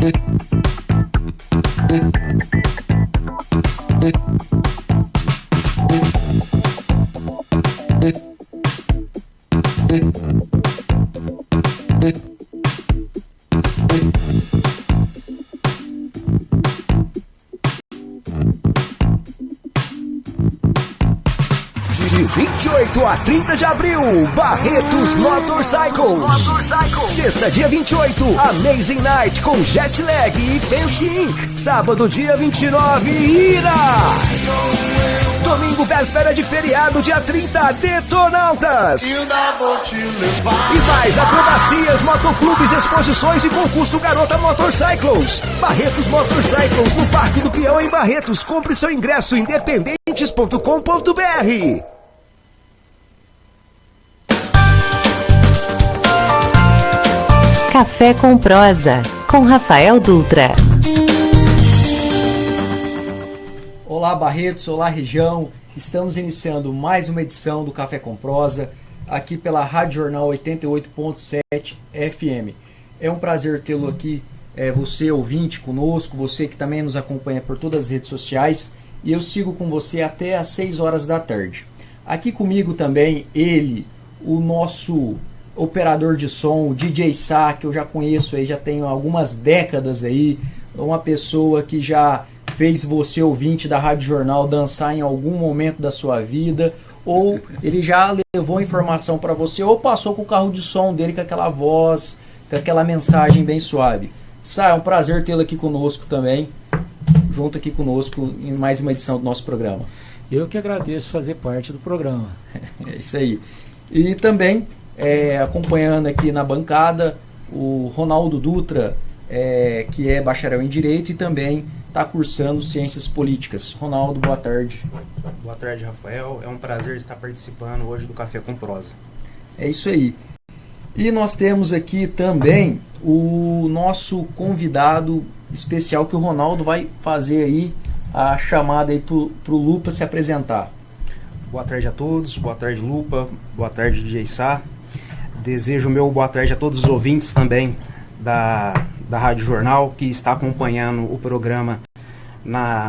De 28 a 30 de abril, Barretos Motorcycles. Sexta, dia 28, Amazing Night com Jetlag e Fancy Inc. Sábado, dia 29, Ira. Domingo, véspera de feriado, dia 30, Detonautas. E mais acrobacias, motoclubes, exposições e concurso Garota Motorcycles. Barretos Motorcycles, no Parque do Peão, em Barretos. Compre seu ingresso independentes.com.br. Café com Prosa, com Rafael Dutra. Olá Barretos, olá região, estamos iniciando mais uma edição do Café com Prosa, aqui pela Rádio Jornal 88.7 FM. É um prazer tê-lo aqui, você ouvinte conosco, você que também nos acompanha por todas as redes sociais, e eu sigo com você até às 6 horas da tarde. Aqui comigo também ele, o nosso operador de som, o DJ Sá, que eu já conheço aí, já tenho algumas décadas aí, uma pessoa que já fez você, ouvinte da Rádio Jornal, dançar em algum momento da sua vida, ou ele já levou informação para você, ou passou com o carro de som dele com aquela voz, com aquela mensagem bem suave. Sá, é um prazer tê-lo aqui conosco também, junto aqui conosco em mais uma edição do nosso programa. Eu que agradeço fazer parte do programa. É isso aí. E também acompanhando aqui na bancada o Ronaldo Dutra, que é bacharel em Direito e também está cursando Ciências Políticas. Ronaldo, boa tarde. Boa tarde, Rafael. É um prazer estar participando hoje do Café com Prosa. É isso aí. E nós temos aqui também o nosso convidado especial, que o Ronaldo vai fazer aí a chamada aí pro Lupa se apresentar. Boa tarde a todos, boa tarde Lupa, boa tarde DJ Sá. Desejo meu boa tarde a todos os ouvintes também da Rádio Jornal, que está acompanhando o programa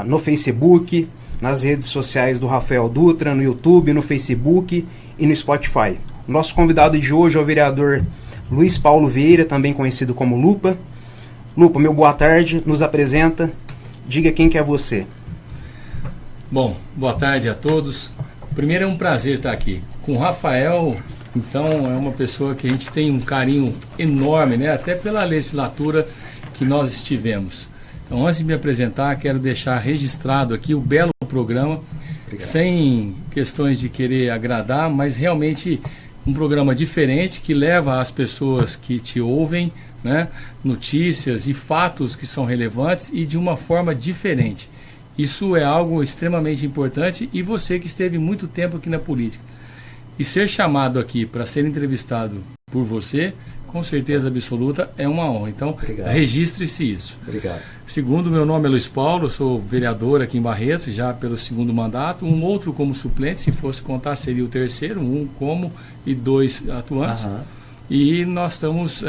no Facebook, nas redes sociais do Rafael Dutra, no YouTube, no Facebook e no Spotify. Nosso convidado de hoje é o vereador Luiz Paulo Vieira, também conhecido como Lupa. Lupa, meu boa tarde, nos apresenta, diga quem que é você. Bom, boa tarde a todos. Primeiro é um prazer estar aqui com o Rafael. Então é uma pessoa que a gente tem um carinho enorme, né? Até pela legislatura que nós estivemos. Então, antes de me apresentar, quero deixar registrado aqui o belo programa. Obrigado. Sem questões de querer agradar, mas realmente um programa diferente que leva às pessoas que te ouvem, né, notícias e fatos que são relevantes e de uma forma diferente. Isso é algo extremamente importante, e você que esteve muito tempo aqui na política. E ser chamado aqui para ser entrevistado por você, com certeza absoluta, é uma honra. Então, obrigado. Registre-se isso. Obrigado. Segundo, meu nome é Luiz Paulo, eu sou vereador aqui em Barretos, já pelo segundo mandato, um outro como suplente, se fosse contar seria o terceiro, um como e 2 atuantes. Uhum. E nós estamos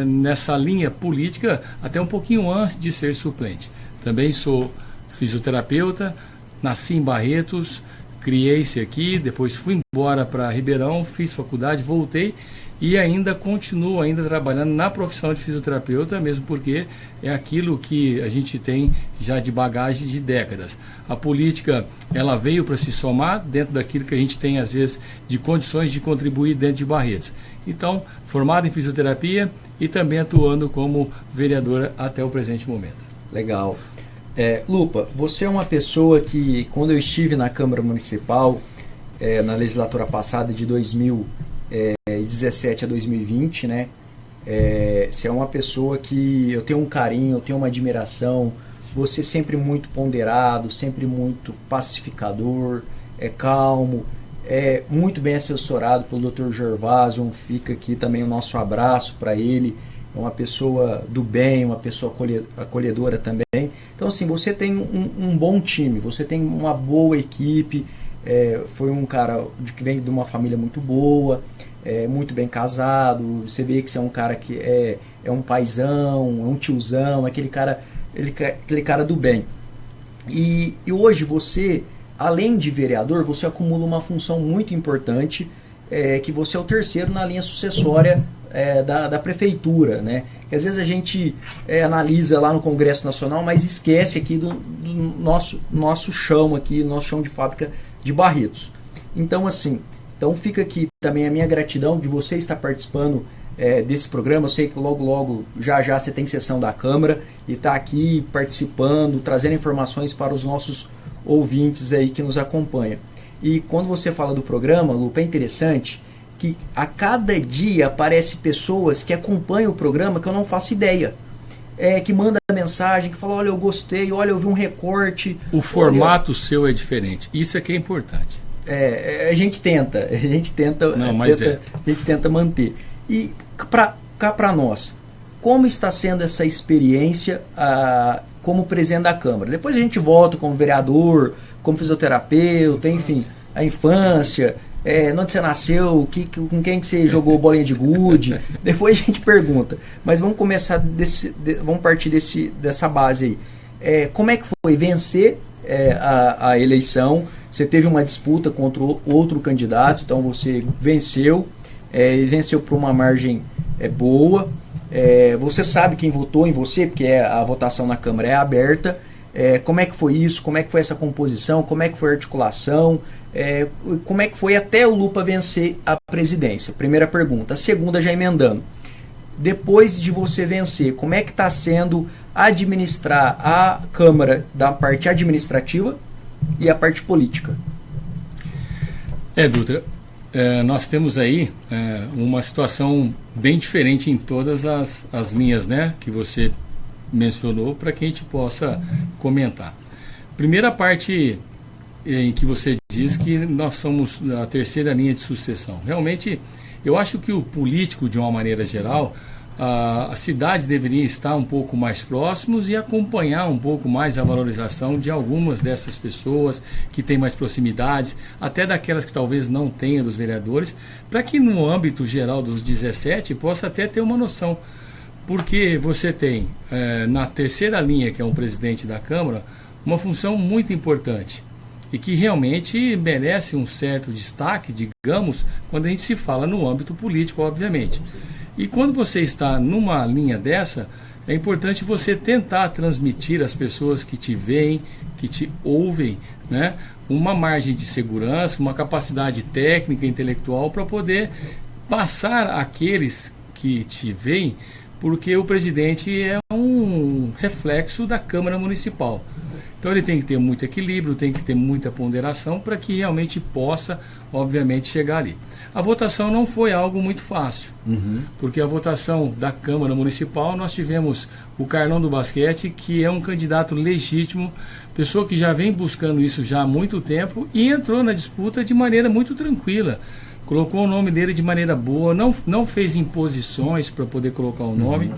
nessa linha política até um pouquinho antes de ser suplente. Também sou fisioterapeuta, nasci em Barretos, criei-se aqui, depois fui embora para Ribeirão, fiz faculdade, voltei e ainda continuo trabalhando na profissão de fisioterapeuta, mesmo porque é aquilo que a gente tem já de bagagem de décadas. A política, ela veio para se somar dentro daquilo que a gente tem, às vezes, de condições de contribuir dentro de Barretos. Então, formado em fisioterapia e também atuando como vereadora até o presente momento. Legal. Lupa, você é uma pessoa que, quando eu estive na Câmara Municipal, na legislatura passada de 2017 a 2020, né, você é uma pessoa que eu tenho um carinho, eu tenho uma admiração, você sempre muito ponderado, sempre muito pacificador, calmo, muito bem assessorado pelo Dr. Gervásio. Fica aqui também o nosso abraço para ele. É uma pessoa do bem, uma pessoa acolhedora também. Então, assim, você tem um bom time, você tem uma boa equipe, foi um cara que vem de uma família muito boa, muito bem casado, você vê que você é um cara que é um paizão, é um tiozão, aquele cara do bem. E hoje você, além de vereador, você acumula uma função muito importante, que você é o terceiro na linha sucessória da prefeitura, né? Que às vezes a gente analisa lá no Congresso Nacional, mas esquece aqui do nosso chão aqui, nosso chão de fábrica de Barretos. Então fica aqui também a minha gratidão de você estar participando desse programa. Eu sei que logo já você tem sessão da Câmara e está aqui participando, trazendo informações para os nossos ouvintes aí que nos acompanham. E quando você fala do programa, Lupa, é interessante que a cada dia aparecem pessoas que acompanham o programa que eu não faço ideia. Que manda mensagem, que fala, olha, eu gostei, olha, eu vi um recorte. O formato seu é diferente. Isso é que é importante. A gente tenta manter. E cá para nós, como está sendo essa experiência como presidente da Câmara? Depois a gente volta como vereador, como fisioterapeuta, enfim, a infância, onde você nasceu, com quem que você jogou bolinha de gude. Depois a gente pergunta. Mas vamos começar vamos partir dessa base aí. Como é que foi vencer a eleição? Você teve uma disputa contra outro candidato, então você venceu, e venceu por uma margem boa. Você sabe quem votou em você, porque a votação na Câmara é aberta. Como é que foi isso? Como é que foi essa composição? Como é que foi a articulação? Como é que foi até o Lupa vencer a presidência? Primeira pergunta. A segunda, já emendando. Depois de você vencer, como é que está sendo administrar a Câmara da parte administrativa e a parte política? Dutra, nós temos aí uma situação bem diferente em todas as linhas, né, que você mencionou, para que a gente possa comentar. Primeira parte em que você diz que nós somos a terceira linha de sucessão. Realmente, eu acho que o político, de uma maneira geral, a cidade deveria estar um pouco mais próximos e acompanhar um pouco mais a valorização de algumas dessas pessoas que têm mais proximidades, até daquelas que talvez não tenham dos vereadores, para que no âmbito geral dos 17 possa até ter uma noção. Porque você tem, na terceira linha, que é um presidente da Câmara, uma função muito importante e que realmente merece um certo destaque, digamos, quando a gente se fala no âmbito político, obviamente. E quando você está numa linha dessa, é importante você tentar transmitir às pessoas que te veem, que te ouvem, né, uma margem de segurança, uma capacidade técnica, intelectual, para poder passar àqueles que te veem, porque o presidente é um reflexo da Câmara Municipal. Então ele tem que ter muito equilíbrio, tem que ter muita ponderação para que realmente possa, obviamente, chegar ali. A votação não foi algo muito fácil, porque a votação da Câmara Municipal, nós tivemos o Carlão do Basquete, que é um candidato legítimo, pessoa que já vem buscando isso já há muito tempo e entrou na disputa de maneira muito tranquila. Colocou o nome dele de maneira boa, não fez imposições para poder colocar o nome.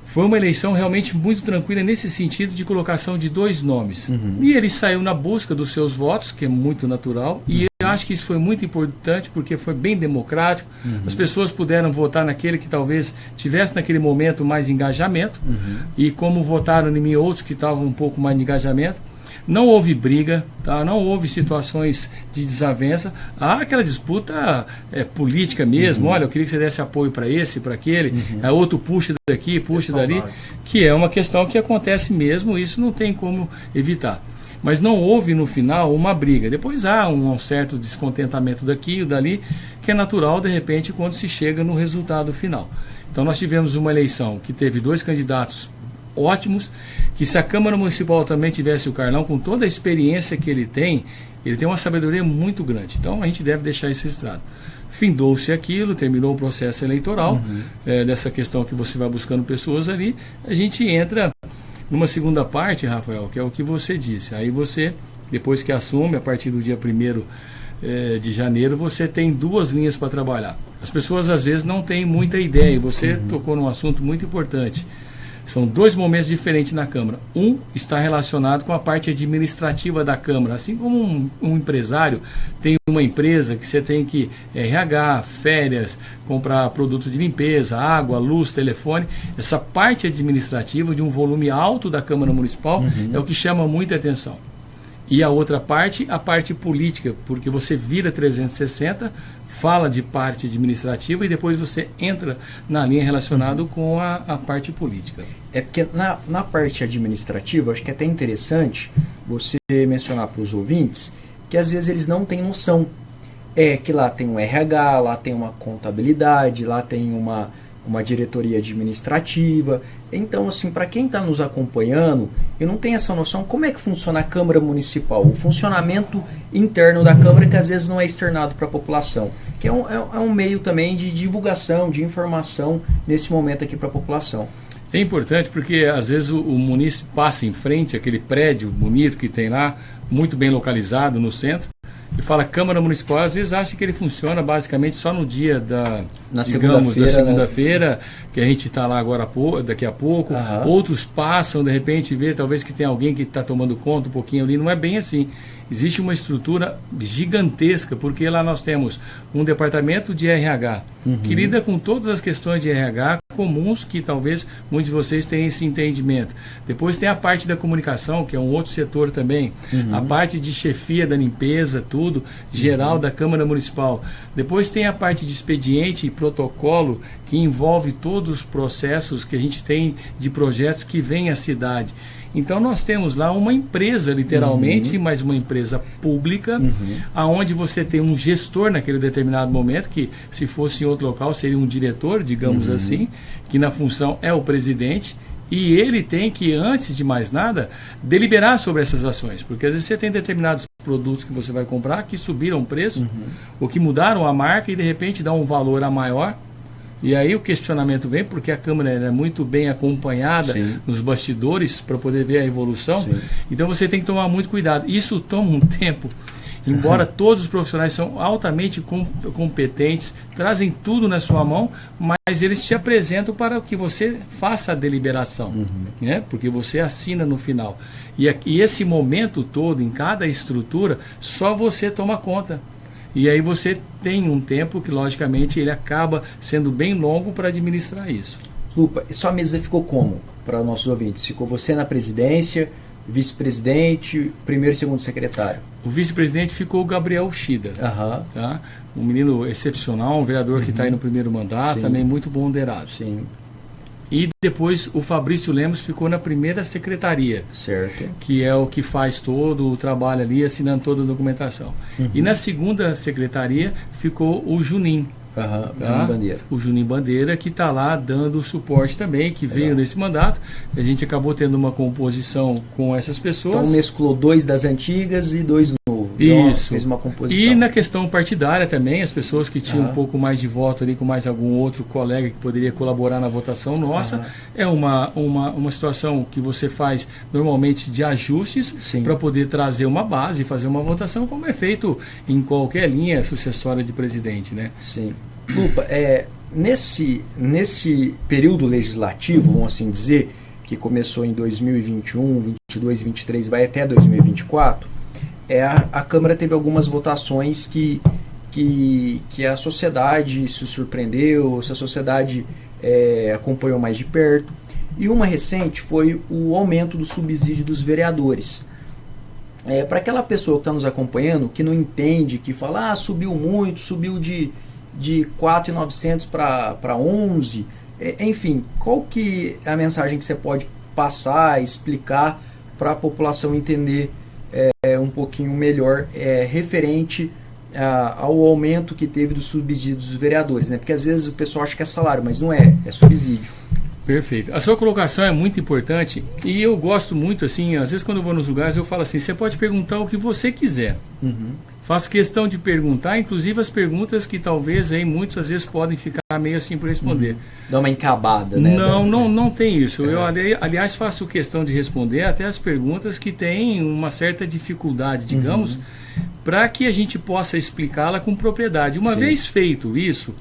Foi uma eleição realmente muito tranquila nesse sentido de colocação de 2 nomes. E ele saiu na busca dos seus votos, que é muito natural, e eu acho que isso foi muito importante porque foi bem democrático. As pessoas puderam votar naquele que talvez tivesse naquele momento mais engajamento, e como votaram em mim outros que estavam um pouco mais de engajamento. Não houve briga, tá? Não houve situações de desavença. Há aquela disputa política mesmo. Olha, eu queria que você desse apoio para esse, para aquele. Outro puxa daqui, puxa dali. Que é uma questão que acontece mesmo, isso não tem como evitar. Mas não houve no final uma briga. Depois há um certo descontentamento daqui e dali, que é natural de repente quando se chega no resultado final. Então nós tivemos uma eleição que teve 2 candidatos ótimos, que se a Câmara Municipal também tivesse o Carlão, com toda a experiência que ele tem uma sabedoria muito grande. Então a gente deve deixar isso registrado. Findou-se aquilo, terminou o processo eleitoral, dessa questão que você vai buscando pessoas ali, a gente entra numa segunda parte, Rafael, que é o que você disse. Aí você, depois que assume, a partir do dia 1º de janeiro, você tem 2 linhas para trabalhar. As pessoas às vezes não têm muita ideia, e você tocou num assunto muito importante. São dois momentos diferentes na Câmara. Um está relacionado com a parte administrativa da Câmara. Assim como um empresário tem uma empresa que você tem que RH, férias, comprar produtos de limpeza, água, luz, telefone. Essa parte administrativa de um volume alto da Câmara Municipal é o que chama muita atenção. E a outra parte, a parte política, porque você vira 360, fala de parte administrativa e depois você entra na linha relacionada com a parte política. É porque na parte administrativa, acho que é até interessante você mencionar para os ouvintes que às vezes eles não têm noção. Que lá tem um RH, lá tem uma contabilidade, lá tem uma diretoria administrativa. Então, assim, para quem está nos acompanhando e não tem essa noção, como é que funciona a Câmara Municipal? O funcionamento interno da Câmara que às vezes não é externado para a população, que é um meio também de divulgação, de informação nesse momento aqui para a população. É importante porque às vezes o munícipe passa em frente àquele prédio bonito que tem lá, muito bem localizado no centro, e fala Câmara Municipal, às vezes acha que ele funciona basicamente só no dia da segunda-feira, né? Que a gente está lá agora daqui a pouco. Outros passam, de repente, vê talvez que tem alguém que está tomando conta um pouquinho ali. Não é bem assim. Existe uma estrutura gigantesca, porque lá nós temos um departamento de RH, que lida com todas as questões de RH comuns que talvez muitos de vocês tenham esse entendimento. Depois tem a parte da comunicação, que é um outro setor também. A parte de chefia da limpeza, tudo, geral da Câmara Municipal. Depois tem a parte de expediente e protocolo, que envolve todos os processos que a gente tem de projetos que vêm à cidade. Então nós temos lá uma empresa, literalmente, mas uma empresa pública, aonde você tem um gestor naquele determinado momento, que se fosse em outro local seria um diretor, digamos assim, que na função é o presidente, e ele tem que, antes de mais nada, deliberar sobre essas ações, porque às vezes você tem determinados produtos que você vai comprar que subiram o preço, ou que mudaram a marca e de repente dá um valor a maior. E aí o questionamento vem, porque a Câmara é muito bem acompanhada nos bastidores para poder ver a evolução. Então você tem que tomar muito cuidado. Isso toma um tempo, embora todos os profissionais são altamente competentes, trazem tudo na sua mão, mas eles te apresentam para que você faça a deliberação, né? Porque você assina no final. E esse momento todo, em cada estrutura, só você toma conta. E aí você tem um tempo que, logicamente, ele acaba sendo bem longo para administrar isso. Lupa, e sua mesa ficou como para nossos ouvintes? Ficou você na presidência, vice-presidente, primeiro e segundo secretário? O vice-presidente ficou o Gabriel Shida. Tá? Um menino excepcional, um vereador que está aí no primeiro mandato, também muito ponderado. E depois o Fabrício Lemos ficou na primeira secretaria, que é o que faz todo o trabalho ali, assinando toda a documentação. E na segunda secretaria ficou o Juninho. Juninho Bandeira. O Juninho Bandeira, que está lá dando o suporte também, que veio nesse mandato. A gente acabou tendo uma composição com essas pessoas. Então mesclou 2 das antigas e 2 novos. Isso. Fez uma composição. E na questão partidária também, as pessoas que tinham um pouco mais de voto ali com mais algum outro colega que poderia colaborar na votação nossa. É uma situação que você faz normalmente de ajustes para poder trazer uma base e fazer uma votação, como é feito em qualquer linha sucessória de presidente, né? Sim. Lupa, nesse período legislativo, vamos assim dizer, que começou em 2021, 22, 23, vai até 2024, a Câmara teve algumas votações que a sociedade se surpreendeu, se a sociedade acompanhou mais de perto. E uma recente foi o aumento do subsídio dos vereadores. Para aquela pessoa que está nos acompanhando, que não entende, que fala, subiu muito, subiu de 4.900 para 11, enfim, qual que é a mensagem que você pode passar, explicar para a população entender um pouquinho melhor referente ao aumento que teve do subsídio dos vereadores, né? Porque às vezes o pessoal acha que é salário, mas não é subsídio. Perfeito. A sua colocação é muito importante e eu gosto muito, assim, às vezes quando eu vou nos lugares eu falo assim, você pode perguntar o que você quiser. Faço questão de perguntar, inclusive as perguntas que talvez aí muitas vezes podem ficar meio assim por responder. Dá uma encabada, né? Não tem isso. Eu, aliás, faço questão de responder até as perguntas que têm uma certa dificuldade, digamos, para que a gente possa explicá-la com propriedade. Uma vez feito isso,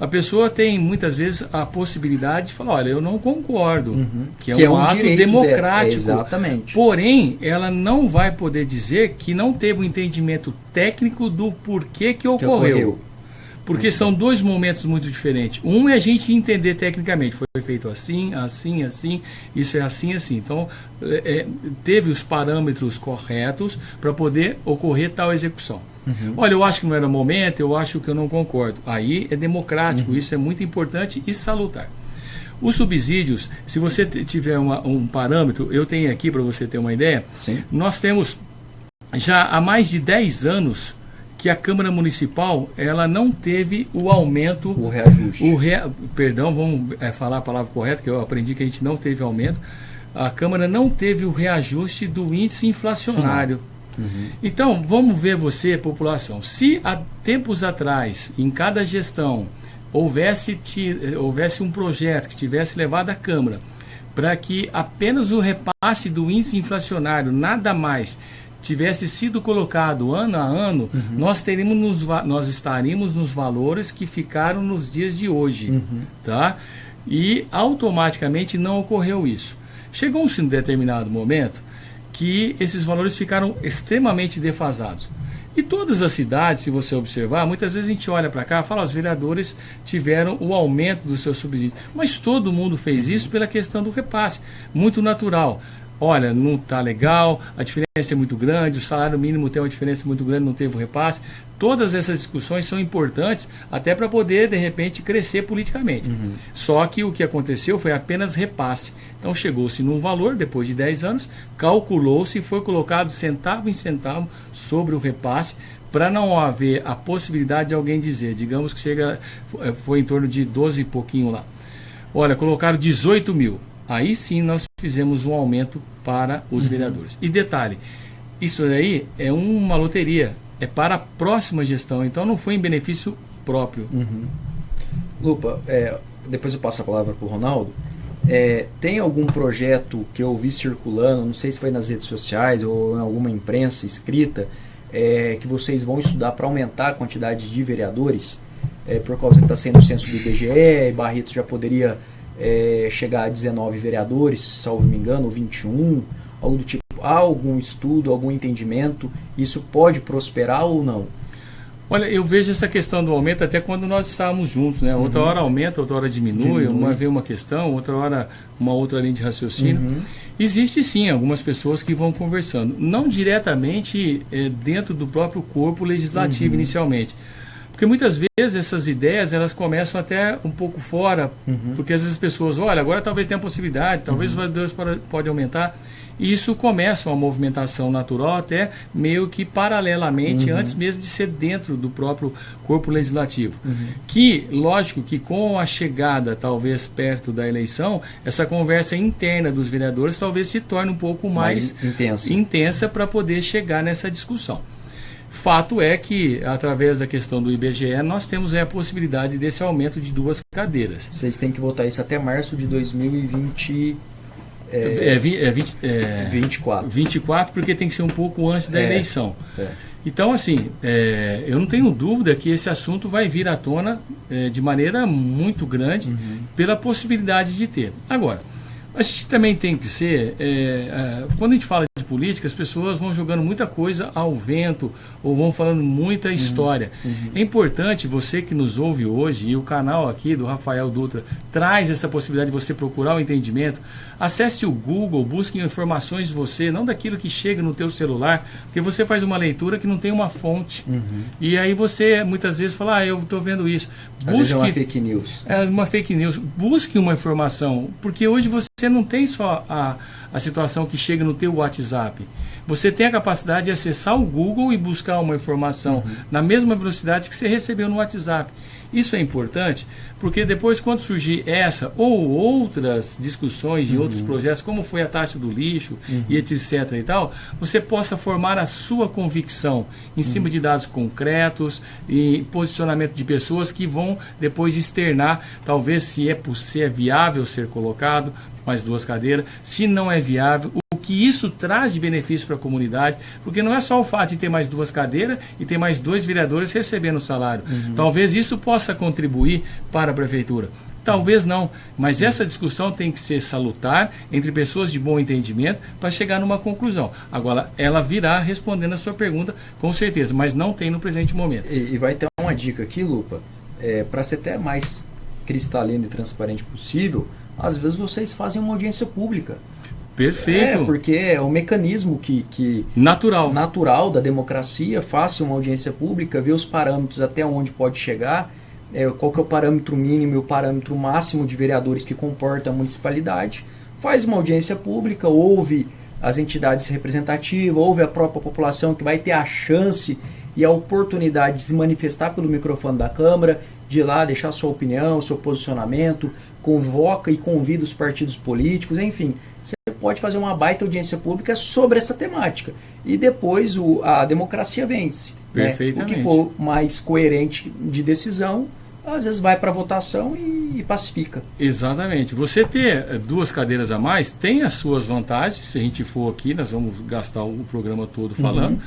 a pessoa tem muitas vezes a possibilidade de falar, olha, eu não concordo, que é um ato democrático. Exatamente. Porém, ela não vai poder dizer que não teve um entendimento técnico do porquê que ocorreu. Porque são dois momentos muito diferentes. Um é a gente entender tecnicamente, foi feito assim, assim, assim, isso é assim, assim. Então, teve os parâmetros corretos para poder ocorrer tal execução. Olha, eu acho que não era o momento, eu acho que eu não concordo. Aí é democrático, isso é muito importante e salutar. Os subsídios, se você tiver um parâmetro, eu tenho aqui para você ter uma ideia, Sim. Nós temos já há mais de 10 anos que a Câmara Municipal ela não teve o aumento, o reajuste. Perdão, vamos falar a palavra correta, que eu aprendi que a gente não teve aumento. A Câmara não teve o reajuste do índice inflacionário. Então, vamos ver você, população. Se há tempos atrás, em cada gestão, houvesse um projeto que tivesse levado à Câmara para que apenas o repasse do índice inflacionário, nada mais, tivesse sido colocado ano a ano, nós estaríamos nos valores que ficaram nos dias de hoje, tá? E automaticamente não ocorreu isso. Chegou-se em determinado momento que esses valores ficaram extremamente defasados. E todas as cidades, se você observar, muitas vezes a gente olha para cá e fala, os vereadores tiveram o aumento do seu subsídio. Mas todo mundo fez isso pela questão do repasse, muito natural. Olha, não está legal, a diferença é muito grande, o salário mínimo tem uma diferença muito grande, não teve o repasse. Todas essas discussões são importantes até para poder, de repente, crescer politicamente. Só que o que aconteceu foi apenas repasse. Então chegou-se num valor, depois de 10 anos, calculou-se e foi colocado centavo em centavo sobre o repasse, para não haver a possibilidade de alguém dizer, digamos que foi em torno de 12 e pouquinho lá. Olha, colocaram 18 mil. Aí sim nós fizemos um aumento para os vereadores. E detalhe, isso aí é uma loteria, é para a próxima gestão, então não foi em benefício próprio. Lupa, depois eu passo a palavra para o Ronaldo. Tem algum projeto que eu vi circulando, não sei se foi nas redes sociais ou em alguma imprensa escrita, que vocês vão estudar para aumentar a quantidade de vereadores, por causa que está sendo o censo do IBGE, Barretos já poderia chegar a 19 vereadores, salvo me engano, ou 21, algo do tipo. Há algum estudo, algum entendimento? Isso pode prosperar ou não? Olha, eu vejo essa questão do aumento até quando nós estávamos juntos, né? Outra hora aumenta, outra hora diminui. Uma vez uma questão, outra hora uma outra linha de raciocínio. Existe sim algumas pessoas que vão conversando, não diretamente dentro do próprio corpo legislativo inicialmente. Porque muitas vezes essas ideias elas começam até um pouco fora, porque às vezes as pessoas, olha, agora talvez tenha possibilidade, talvez os vereadores pode aumentar, e isso começa uma movimentação natural até meio que paralelamente, antes mesmo de ser dentro do próprio corpo legislativo. Que, lógico que com a chegada, talvez perto da eleição, essa conversa interna dos vereadores talvez se torne um pouco mais intensa para poder chegar nessa discussão. Fato é que, através da questão do IBGE, nós temos a possibilidade desse aumento de 2 cadeiras. Vocês têm que votar isso até março de 2020. 24, porque tem que ser um pouco antes da eleição. Então, assim, eu não tenho dúvida que esse assunto vai vir à tona de maneira muito grande pela possibilidade de ter. Agora, a gente também tem que ser, quando a gente fala de política, as pessoas vão jogando muita coisa ao vento ou vão falando muita história. É importante você que nos ouve hoje, e o canal aqui do Rafael Dutra traz essa possibilidade de você procurar o entendimento. Acesse o Google, busque informações de você, não daquilo que chega no teu celular, porque você faz uma leitura que não tem uma fonte. E aí você muitas vezes fala, eu estou vendo isso. Às vezes é uma fake news. É uma fake news. Busque uma informação, porque hoje você não tem só a situação que chega no teu WhatsApp. Você tem a capacidade de acessar o Google e buscar uma informação na mesma velocidade que você recebeu no WhatsApp. Isso é importante, porque depois, quando surgir essa ou outras discussões de outros projetos, como foi a taxa do lixo e etc. e tal, você possa formar a sua convicção em cima de dados concretos e posicionamento de pessoas que vão depois externar, talvez se é viável ser colocado mais 2 cadeiras, se não é viável, o que isso traz de benefício para a comunidade, porque não é só o fato de ter mais 2 cadeiras e ter mais 2 vereadores recebendo salário. Talvez isso possa contribuir para a prefeitura. Talvez não, mas essa discussão tem que ser salutar entre pessoas de bom entendimento para chegar numa conclusão. Agora, ela virá respondendo a sua pergunta com certeza, mas não tem no presente momento. E vai ter uma dica aqui, Lupa, para ser até mais cristalino e transparente possível, às vezes vocês fazem uma audiência pública. Perfeito. Porque é um mecanismo que natural da democracia, faça uma audiência pública, ver os parâmetros até onde pode chegar, qual que é o parâmetro mínimo e o parâmetro máximo de vereadores que comporta a municipalidade, faz uma audiência pública, ouve as entidades representativas, ouve a própria população que vai ter a chance e a oportunidade de se manifestar pelo microfone da Câmara, de ir lá deixar sua opinião, seu posicionamento, convoca e convida os partidos políticos, enfim, você pode fazer uma baita audiência pública sobre essa temática. E depois a democracia vence. Perfeitamente. O que for mais coerente de decisão, às vezes vai para votação e pacifica. Exatamente. Você ter 2 cadeiras a mais tem as suas vantagens. Se a gente for aqui, nós vamos gastar o programa todo falando.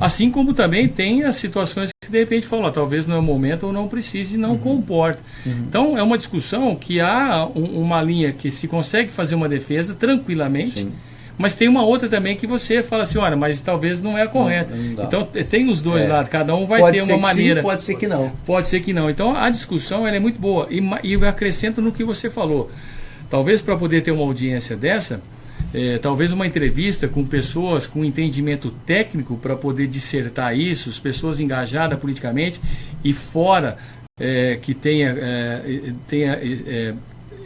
Assim como também tem as situações que de repente falam, talvez não é o momento ou não precise e não comporta. Então é uma discussão que há uma linha que se consegue fazer uma defesa tranquilamente. Sim. Mas tem uma outra também que você fala assim, olha, mas talvez não é correto. Não então tem os dois lados, cada um vai ter uma maneira. Sim, pode ser que não. Pode ser que não. Então a discussão ela é muito boa. E eu acrescento no que você falou. Talvez para poder ter uma audiência dessa, talvez uma entrevista com pessoas com entendimento técnico para poder dissertar isso, as pessoas engajadas politicamente e fora que tenha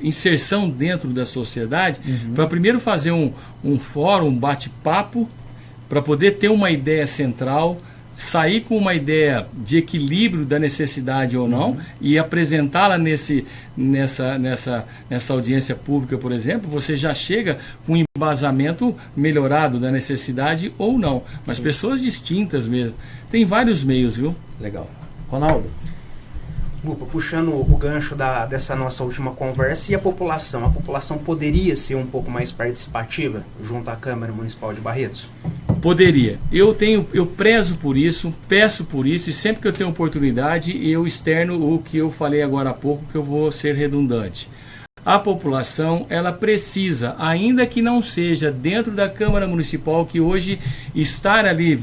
inserção dentro da sociedade, para primeiro fazer um fórum, um bate-papo, para poder ter uma ideia central, sair com uma ideia de equilíbrio da necessidade ou não, e apresentá-la nessa audiência pública, por exemplo, você já chega com um embasamento melhorado da necessidade ou não. Mas pessoas distintas mesmo. Tem vários meios, viu? Legal. Ronaldo? Lupa, puxando o gancho dessa nossa última conversa, e a população poderia ser um pouco mais participativa junto à Câmara Municipal de Barretos? Poderia. Eu prezo por isso, peço por isso, e sempre que eu tenho oportunidade, eu externo o que eu falei agora há pouco, que eu vou ser redundante. A população, ela precisa, ainda que não seja dentro da Câmara Municipal, que hoje estar ali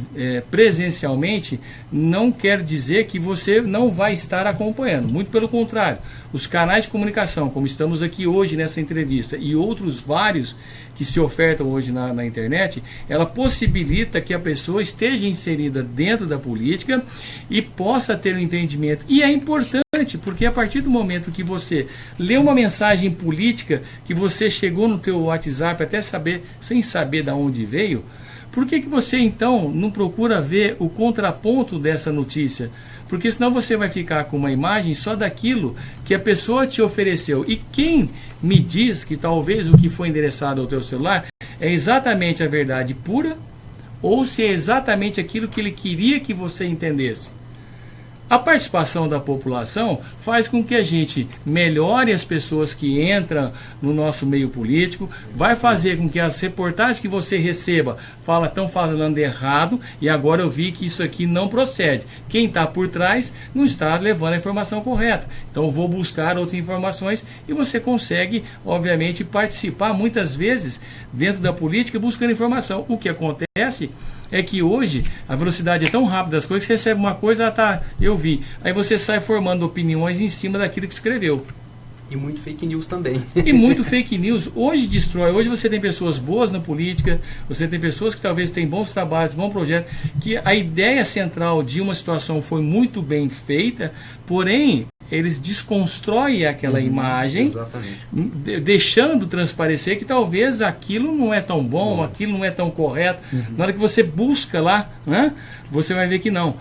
presencialmente não quer dizer que você não vai estar acompanhando. Muito pelo contrário. Os canais de comunicação, como estamos aqui hoje nessa entrevista, e outros vários que se ofertam hoje na internet, ela possibilita que a pessoa esteja inserida dentro da política e possa ter um entendimento. E é importante, porque a partir do momento que você lê uma mensagem política, que você chegou no teu WhatsApp até sem saber de onde veio, por que você então não procura ver o contraponto dessa notícia? Porque senão você vai ficar com uma imagem só daquilo que a pessoa te ofereceu. E quem me diz que talvez o que foi endereçado ao teu celular é exatamente a verdade pura, ou se é exatamente aquilo que ele queria que você entendesse? A participação da população faz com que a gente melhore as pessoas que entram no nosso meio político, vai fazer com que as reportagens que você receba estão falando errado, e agora eu vi que isso aqui não procede. Quem está por trás não está levando a informação correta. Então eu vou buscar outras informações e você consegue, obviamente, participar muitas vezes dentro da política buscando informação. O que acontece é que hoje a velocidade é tão rápida das coisas que você recebe uma coisa, eu vi. Aí você sai formando opiniões em cima daquilo que escreveu. E muito fake news também. E muito fake news. Hoje destrói. Hoje você tem pessoas boas na política, você tem pessoas que talvez têm bons trabalhos, bons projetos, que a ideia central de uma situação foi muito bem feita, porém eles desconstroem aquela imagem, deixando transparecer que talvez aquilo não é tão bom, aquilo não é tão correto. Na hora que você busca lá, né, você vai ver que não.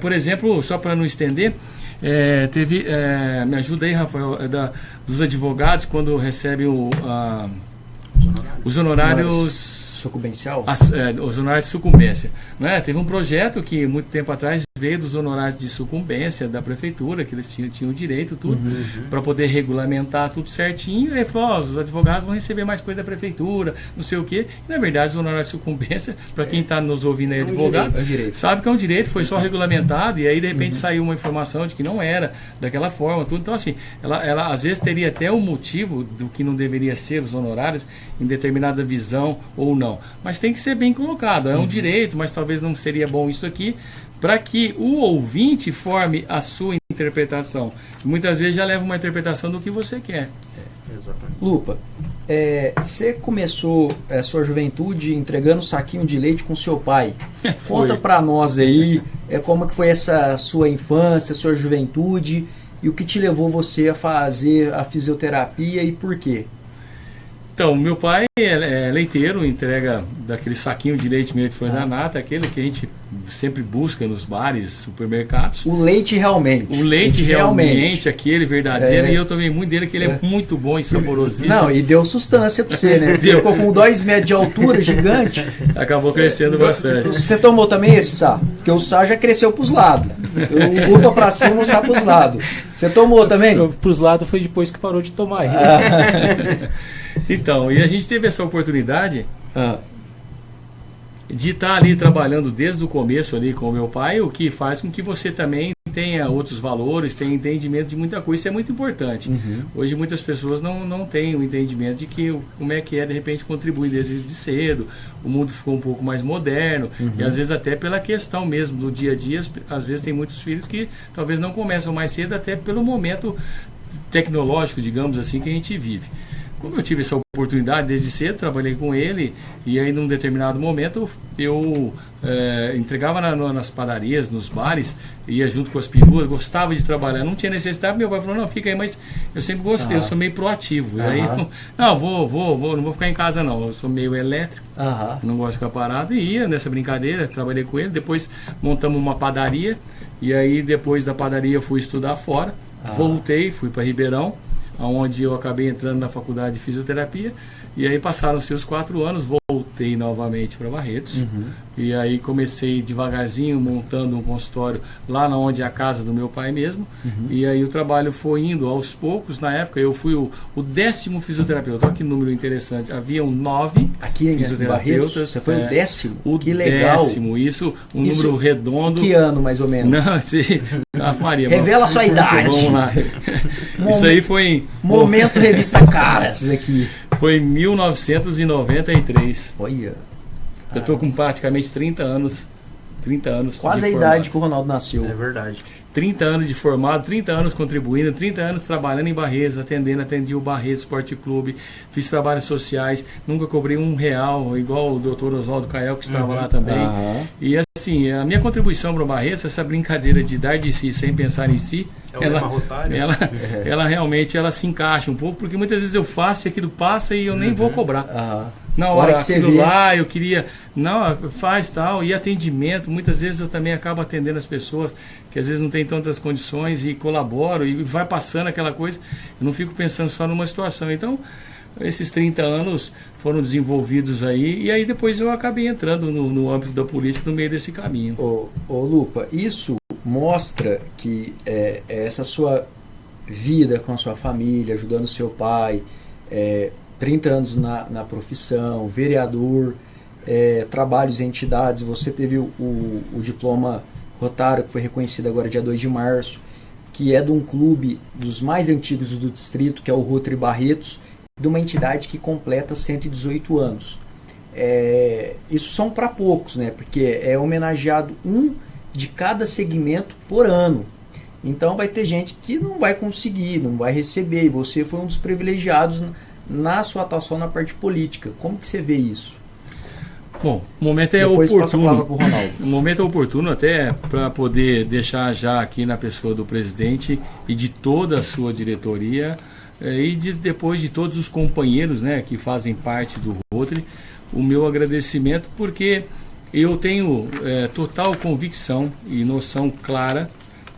Por exemplo, só para não estender, me ajuda aí, Rafael, dos advogados, quando recebem os honorários sucumbencial? Os honorários de sucumbência. Né? Teve um projeto que muito tempo atrás veio dos honorários de sucumbência da prefeitura, que eles tinham direito, tudo, para poder regulamentar tudo certinho. E aí falou, os advogados vão receber mais coisa da prefeitura, não sei o quê. E, na verdade, os honorários de sucumbência, para quem está nos ouvindo aí, advogado, sabe que é um direito, foi só regulamentado, e aí, de repente, saiu uma informação de que não era daquela forma, tudo. Então, assim, ela às vezes teria até um motivo do que não deveria ser os honorários em determinada visão ou não. Mas tem que ser bem colocado, é um direito, mas talvez não seria bom isso aqui, para que o ouvinte forme a sua interpretação. Muitas vezes já leva uma interpretação do que você quer. Exatamente. Lupa, você começou a sua juventude entregando saquinho de leite com seu pai. Conta para nós aí como que foi essa sua infância, sua juventude, e o que te levou você a fazer a fisioterapia e por quê? Então, meu pai é leiteiro, entrega daquele saquinho de leite mesmo que foi da nata, aquele que a gente sempre busca nos bares, supermercados. O leite realmente. O leite realmente, aquele verdadeiro, e eu tomei muito dele, que ele é muito bom e saborosíssimo. Não, e deu sustância pra você, né? Deu. Ficou com 2 metros de altura, gigante. Acabou crescendo bastante. Você tomou também esse sá? Porque o sá já cresceu pros lados. O Lupa pra cima, o sá pros lados. Você tomou também? Pros lados foi depois que parou de tomar. Então, e a gente teve essa oportunidade de estar ali trabalhando desde o começo ali com o meu pai, o que faz com que você também tenha outros valores, tenha entendimento de muita coisa. Isso é muito importante. Hoje muitas pessoas não têm o entendimento de que como é que de repente contribuir desde cedo. O mundo ficou um pouco mais moderno e às vezes até pela questão mesmo do dia a dia, às vezes tem muitos filhos que talvez não começam mais cedo, até pelo momento tecnológico, digamos assim, que a gente vive. Como eu tive essa oportunidade desde cedo, trabalhei com ele, e aí num determinado momento eu entregava nas padarias, nos bares, ia junto com as peruas, gostava de trabalhar, não tinha necessidade. Meu pai falou, não, fica aí, mas eu sempre gostei, eu sou meio proativo. E aí, não vou ficar em casa não, eu sou meio elétrico, não gosto de ficar parado, e ia nessa brincadeira, trabalhei com ele, depois montamos uma padaria, e aí depois da padaria eu fui estudar fora, voltei, fui para Ribeirão, onde eu acabei entrando na faculdade de fisioterapia, e aí passaram-se os 4 anos, voltei novamente para Barretos, e aí comecei devagarzinho montando um consultório lá onde é a casa do meu pai mesmo, e aí o trabalho foi indo aos poucos. Na época eu fui o 10º fisioterapeuta. Olha que número interessante, haviam 9 aqui fisioterapeutas. Você foi o 10º? O que legal. 10º, isso, número redondo. Que ano mais ou menos? Não, sim. Maria, revela sua idade. Vamos lá. Isso aí foi Momento Revista Caras aqui. Foi em 1993. Olha. Eu estou com praticamente 30 anos. 30 anos. Quase a idade que o Ronaldo nasceu. É verdade. 30 anos de formado, 30 anos contribuindo, 30 anos trabalhando em Barretos, atendi o Barretos Esporte Clube, fiz trabalhos sociais, nunca cobrei R$1, igual o Dr. Oswaldo Cael, que estava lá também. E assim, a minha contribuição para o Barretos, essa brincadeira de dar de si sem pensar em si, ela realmente se encaixa um pouco, porque muitas vezes eu faço e aquilo passa e eu nem vou cobrar. Na hora que aquilo lá, eu queria, não, faz tal, e atendimento, muitas vezes eu também acabo atendendo as pessoas que às vezes não tem tantas condições e colaboro e vai passando aquela coisa, eu não fico pensando só numa situação. Então, esses 30 anos foram desenvolvidos aí, e aí depois eu acabei entrando no âmbito da política no meio desse caminho. Ô Lupa, isso mostra que essa sua vida com a sua família, ajudando seu pai, 30 anos na profissão, vereador, trabalhos em entidades, você teve o diploma Rotário, que foi reconhecido agora dia 2 de março, que é de um clube dos mais antigos do distrito, que é o Rotary Barretos, de uma entidade que completa 118 anos. Isso são para poucos, né? Porque é homenageado um de cada segmento por ano. Então vai ter gente que não vai conseguir, não vai receber, e você foi um dos privilegiados na sua atuação na parte política. Como que você vê isso? Bom, o momento é oportuno. O momento é oportuno até para poder deixar já aqui na pessoa do presidente e de toda a sua diretoria e depois de todos os companheiros, né, que fazem parte do Rotary, o meu agradecimento, porque eu tenho total convicção e noção clara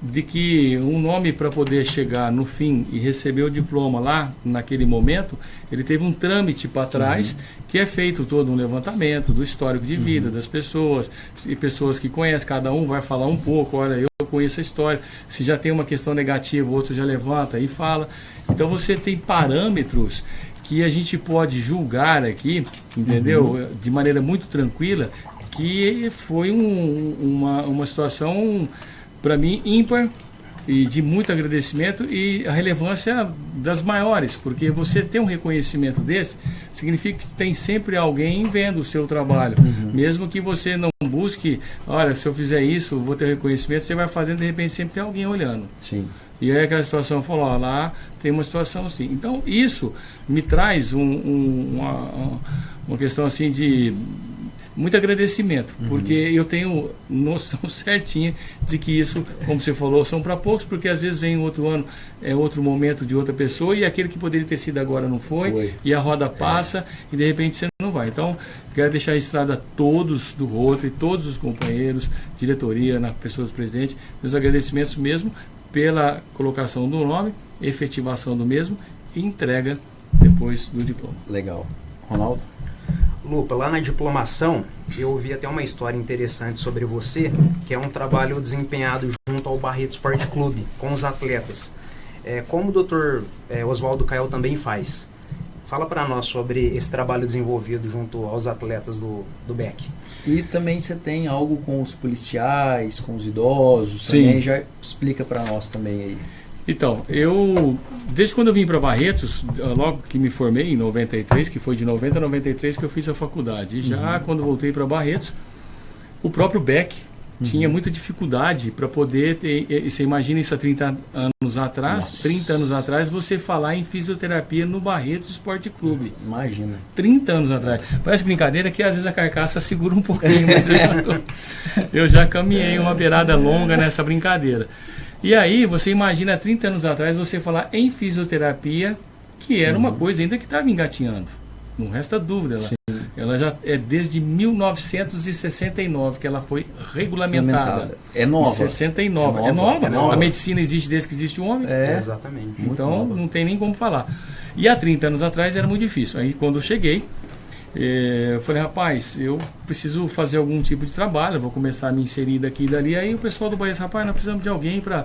de que um nome para poder chegar no fim e receber o diploma lá, naquele momento, ele teve um trâmite para trás, que é feito todo um levantamento do histórico de vida das pessoas, e pessoas que conhecem, cada um vai falar um pouco, olha, eu conheço a história, se já tem uma questão negativa, o outro já levanta e fala. Então você tem parâmetros que a gente pode julgar aqui, entendeu? De maneira muito tranquila, que foi uma situação, para mim, ímpar e de muito agradecimento, e a relevância das maiores, porque você ter um reconhecimento desse significa que tem sempre alguém vendo o seu trabalho, mesmo que você não busque, olha, se eu fizer isso, vou ter reconhecimento, você vai fazendo, de repente sempre tem alguém olhando. Sim. E aí aquela situação falou, ó, lá tem uma situação assim. Então isso me traz uma questão assim de muito agradecimento, porque eu tenho noção certinha de que isso, como você falou, são para poucos, porque às vezes vem outro ano, outro momento de outra pessoa, e aquele que poderia ter sido agora não foi. E a roda passa, e de repente você não vai. Então, quero deixar registrado a todos do Rotary, todos os companheiros, diretoria, na pessoa do presidente, meus agradecimentos mesmo pela colocação do nome, efetivação do mesmo e entrega depois do diploma. Legal. Ronaldo? Lupa, lá na diplomação, eu ouvi até uma história interessante sobre você, que é um trabalho desempenhado junto ao Barreto Esporte Clube, com os atletas. Como o Dr. Oswaldo Cael também faz. Fala para nós sobre esse trabalho desenvolvido junto aos atletas do BEC. E também você tem algo com os policiais, com os idosos, Sim. também já explica para nós também aí. Então, desde quando eu vim para Barretos, logo que me formei em 93, que foi de 90 a 93 que eu fiz a faculdade, e já quando voltei para Barretos, o próprio BEC tinha muita dificuldade para poder ter, você imagina isso há 30 anos atrás, Nossa. 30 anos atrás, você falar em fisioterapia no Barretos Esporte Clube. Imagina. 30 anos atrás. Parece brincadeira que às vezes a carcaça segura um pouquinho, mas eu já caminhei uma beirada longa nessa brincadeira. E aí, você imagina, há 30 anos atrás, você falar em fisioterapia, que era uma coisa ainda que estava engatinhando. Não resta dúvida. Ela já é desde 1969 que ela foi regulamentada. É nova. Em 69. É nova. A medicina existe desde que existe o homem. Exatamente. Então, não tem nem como falar. E há 30 anos atrás era muito difícil. Aí, quando eu cheguei, eu falei, rapaz, eu preciso fazer algum tipo de trabalho, eu vou começar a me inserir daqui e dali. Aí o pessoal do Bahia, rapaz, nós precisamos de alguém para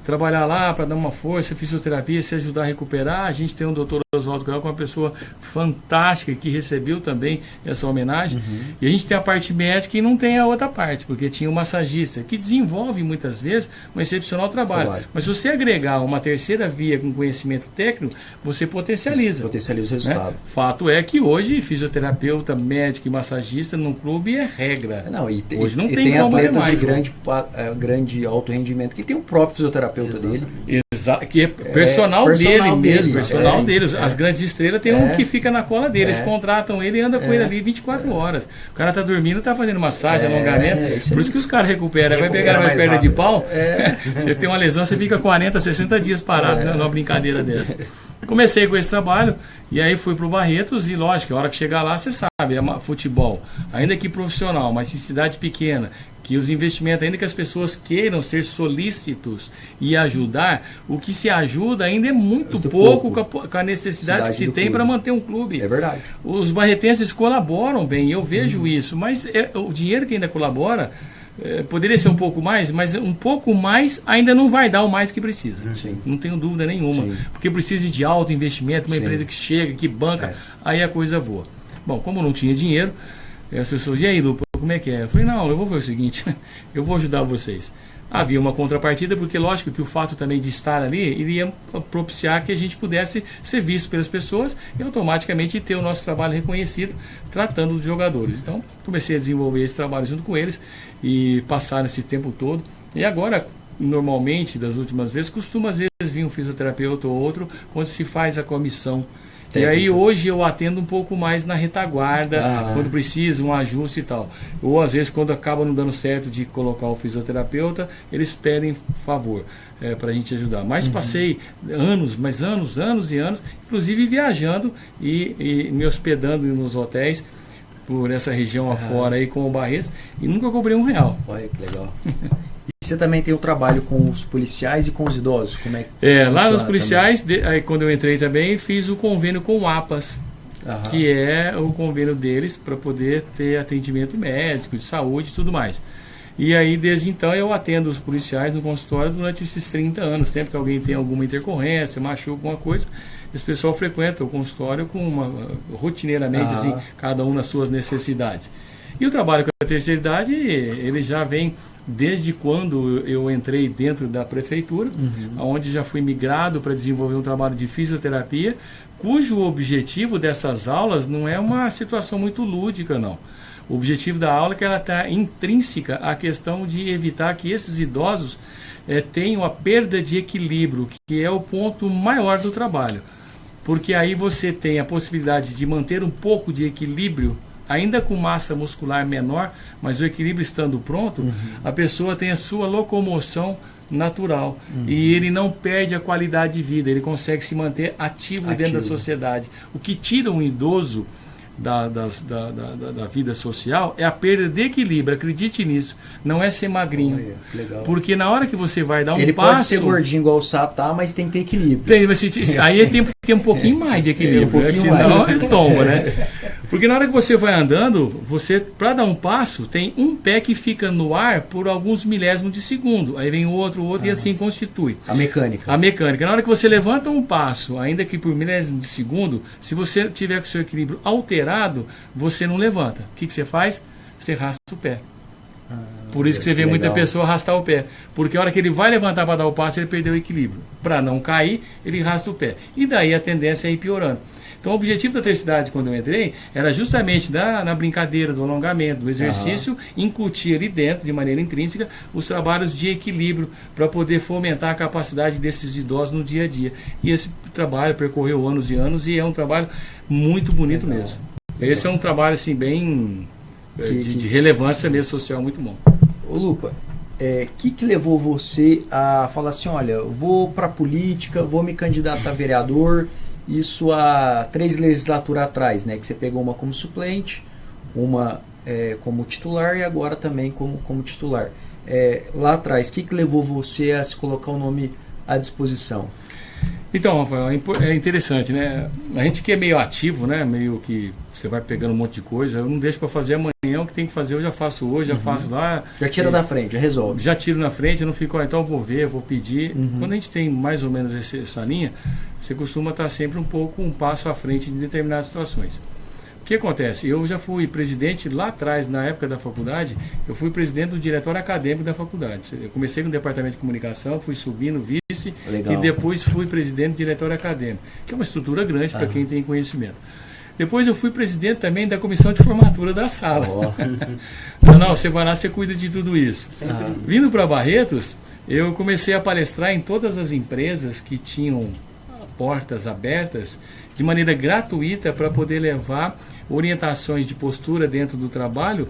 trabalhar lá, para dar uma força, fisioterapia, se ajudar a recuperar. A gente tem um doutor Oswaldo Cael, que é uma pessoa fantástica, que recebeu também essa homenagem. E a gente tem a parte médica e não tem a outra parte, porque tinha um massagista, que desenvolve muitas vezes um excepcional trabalho. Mas se você agregar uma terceira via com conhecimento técnico, você potencializa. Potencializa o resultado. Fato é que hoje fisioterapeuta, médico e massagista num clube é regra. Hoje não tem como atletas mais, de grande alto rendimento que tem o próprio fisioterapeuta dele. Que é personal dele mesmo, personal dele. É. As grandes estrelas tem um que fica na cola dele. Eles contratam ele e anda com ele ali 24 horas. O cara tá dormindo, tá fazendo massagem, alongamento. Por isso que os caras recuperam. Vai pegar mais perna de pau. Você tem uma lesão, você fica 40, 60 dias parado numa brincadeira dessa. Comecei com esse trabalho e aí fui pro Barretos e lógico, a hora que chegar lá, você sabe, futebol, ainda que profissional, mas em cidade pequena, que os investimentos, ainda que as pessoas queiram ser solícitos e ajudar, o que se ajuda ainda é muito pouco com a necessidade que se tem para manter um clube. É verdade. Os barretenses colaboram bem, eu vejo isso, mas o dinheiro que ainda colabora poderia ser um pouco mais, mas um pouco mais ainda não vai dar o mais que precisa. Não tenho dúvida nenhuma. Porque precisa de alto investimento, uma empresa que chega, que banca, aí a coisa voa. Bom, como não tinha dinheiro, as pessoas, e aí, Lupa, como é que é? Eu falei, não, eu vou ver o seguinte, eu vou ajudar vocês. Havia uma contrapartida, porque lógico que o fato também de estar ali iria propiciar que a gente pudesse ser visto pelas pessoas e automaticamente ter o nosso trabalho reconhecido tratando dos jogadores. Então, comecei a desenvolver esse trabalho junto com eles e passaram esse tempo todo. E agora, normalmente, das últimas vezes, costuma às vezes vir um fisioterapeuta ou outro, quando se faz a comissão. E aí hoje eu atendo um pouco mais na retaguarda, quando precisa, um ajuste e tal. Ou às vezes quando acaba não dando certo de colocar o fisioterapeuta, eles pedem favor para a gente ajudar. Mas passei anos e anos, inclusive viajando e me hospedando nos hotéis por essa região afora aí com o Barretos, e nunca cobrei R$1. Olha que legal. E você também tem o trabalho com os policiais e com os idosos? Como é que lá nos policiais, aí, quando eu entrei também, fiz o convênio com o APAS, que é o convênio deles para poder ter atendimento médico, de saúde e tudo mais. E aí, desde então, eu atendo os policiais no consultório durante esses 30 anos. Sempre que alguém tem alguma intercorrência, machuca alguma coisa, esse pessoal frequenta o consultório rotineiramente, assim, cada um nas suas necessidades. E o trabalho com a terceira idade, ele já vem desde quando eu entrei dentro da prefeitura, onde já fui migrado para desenvolver um trabalho de fisioterapia, cujo objetivo dessas aulas não é uma situação muito lúdica, não. O objetivo da aula é que ela está intrínseca à questão de evitar que esses idosos tenham a perda de equilíbrio, que é o ponto maior do trabalho. Porque aí você tem a possibilidade de manter um pouco de equilíbrio, ainda com massa muscular menor, mas o equilíbrio estando pronto, a pessoa tem a sua locomoção natural. E ele não perde a qualidade de vida, ele consegue se manter ativo dentro da sociedade. O que tira um idoso da vida social é a perda de equilíbrio, acredite nisso, não é ser magrinho. Porque na hora que você vai dar um passo... Ele pode ser gordinho igual o Satá, mas tem que ter equilíbrio. Aí tem que ter um pouquinho mais de equilíbrio, senão ele tomba, né? Porque na hora que você vai andando, para dar um passo, tem um pé que fica no ar por alguns milésimos de segundo. Aí vem outro e assim constitui. A mecânica. A mecânica. Na hora que você levanta um passo, ainda que por milésimo de segundo, se você tiver com o seu equilíbrio alterado, você não levanta. O que você faz? Você arrasta o pé. Por isso que você vê muita pessoa arrastar o pé. Porque a hora que ele vai levantar para dar o passo, ele perdeu o equilíbrio. Para não cair, ele arrasta o pé. E daí a tendência é ir piorando. Então o objetivo da terceira idade, quando eu entrei, era justamente na brincadeira, do alongamento, do exercício, incutir ali dentro, de maneira intrínseca, os trabalhos de equilíbrio para poder fomentar a capacidade desses idosos no dia a dia. E esse trabalho percorreu anos e anos e é um trabalho muito bonito mesmo. Esse é um trabalho assim bem de relevância mesmo social, muito bom. Ô Lupa, que levou você a falar assim, olha, eu vou para a política, vou me candidatar a vereador? Isso há 3 legislaturas atrás, né? Que você pegou uma como suplente, uma como titular e agora também como titular. Lá atrás, o que levou você a se colocar o nome à disposição? Então, Rafael, é interessante, né? A gente que é meio ativo, né? Meio que você vai pegando um monte de coisa, eu não deixo para fazer amanhã, o que tem que fazer eu já faço hoje, já faço lá. Já tira da frente, já resolve. Já tiro na frente, eu não fico, então eu vou ver, vou pedir. Quando a gente tem mais ou menos essa linha, você costuma estar sempre um passo à frente de determinadas situações. O que acontece? Eu já fui presidente lá atrás, na época da faculdade, eu fui presidente do diretório acadêmico da faculdade. Eu comecei no departamento de comunicação, fui subindo vice. Legal. E depois fui presidente do diretório acadêmico, que é uma estrutura grande para quem tem conhecimento. Depois eu fui presidente também da comissão de formatura da sala. Não, você vai lá, você cuida de tudo isso. Vindo para Barretos, eu comecei a palestrar em todas as empresas que tinham portas abertas, de maneira gratuita, para poder levar orientações de postura dentro do trabalho,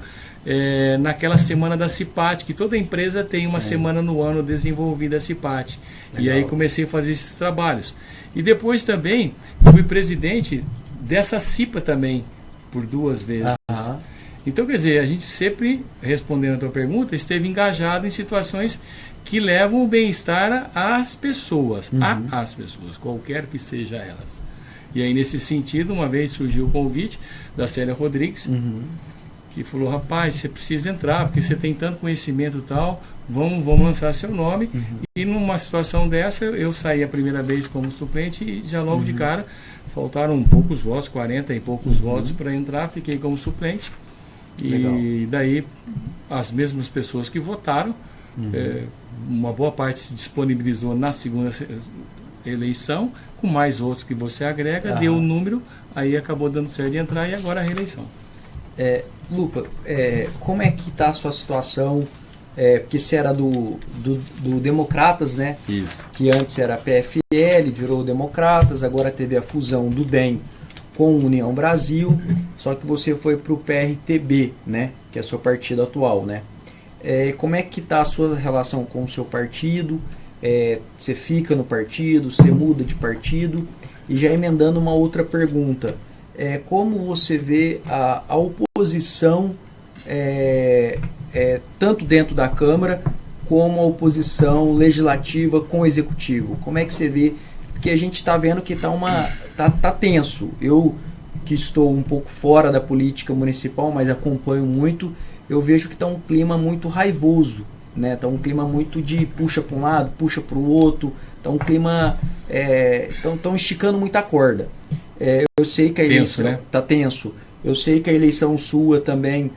naquela semana da CIPAT, que toda empresa tem uma semana no ano desenvolvida a CIPAT. Legal. E aí comecei a fazer esses trabalhos. E depois também fui presidente dessa CIPA também, por 2 vezes. Então, quer dizer, a gente sempre, respondendo a tua pergunta, esteve engajado em situações que levam o bem-estar às pessoas, às pessoas, qualquer que seja elas. E aí, nesse sentido, uma vez surgiu o convite da Célia Rodrigues, que falou, rapaz, você precisa entrar, porque você tem tanto conhecimento e tal, vamos lançar seu nome. E numa situação dessa, eu saí a primeira vez como suplente e já logo de cara, faltaram poucos votos, 40 e poucos votos para entrar, fiquei como suplente. Legal. E daí, as mesmas pessoas que votaram, uma boa parte se disponibilizou na segunda eleição, com mais outros que você agrega, deu um número, aí acabou dando certo de entrar e agora a reeleição. Lupa, como é que está a sua situação? Porque você era do Democratas, né? Isso. Que antes era PFL, virou Democratas, agora teve a fusão do DEM com União Brasil, só que você foi para o PRTB, né? Que é o seu partido atual, né? Como é que está a sua relação com o seu partido? Você fica no partido, você muda de partido? E já emendando uma outra pergunta, como você vê a oposição tanto dentro da Câmara como a oposição legislativa com o executivo? Como é que você vê? Porque a gente está vendo que tá tenso. Eu, que estou um pouco fora da política municipal, mas acompanho muito, eu vejo que está um clima muito raivoso, né? Está um clima muito de puxa para um lado, puxa para o outro, está um clima... Estão esticando muita corda. Eu sei que a eleição está tenso. Eu sei que a eleição sua também,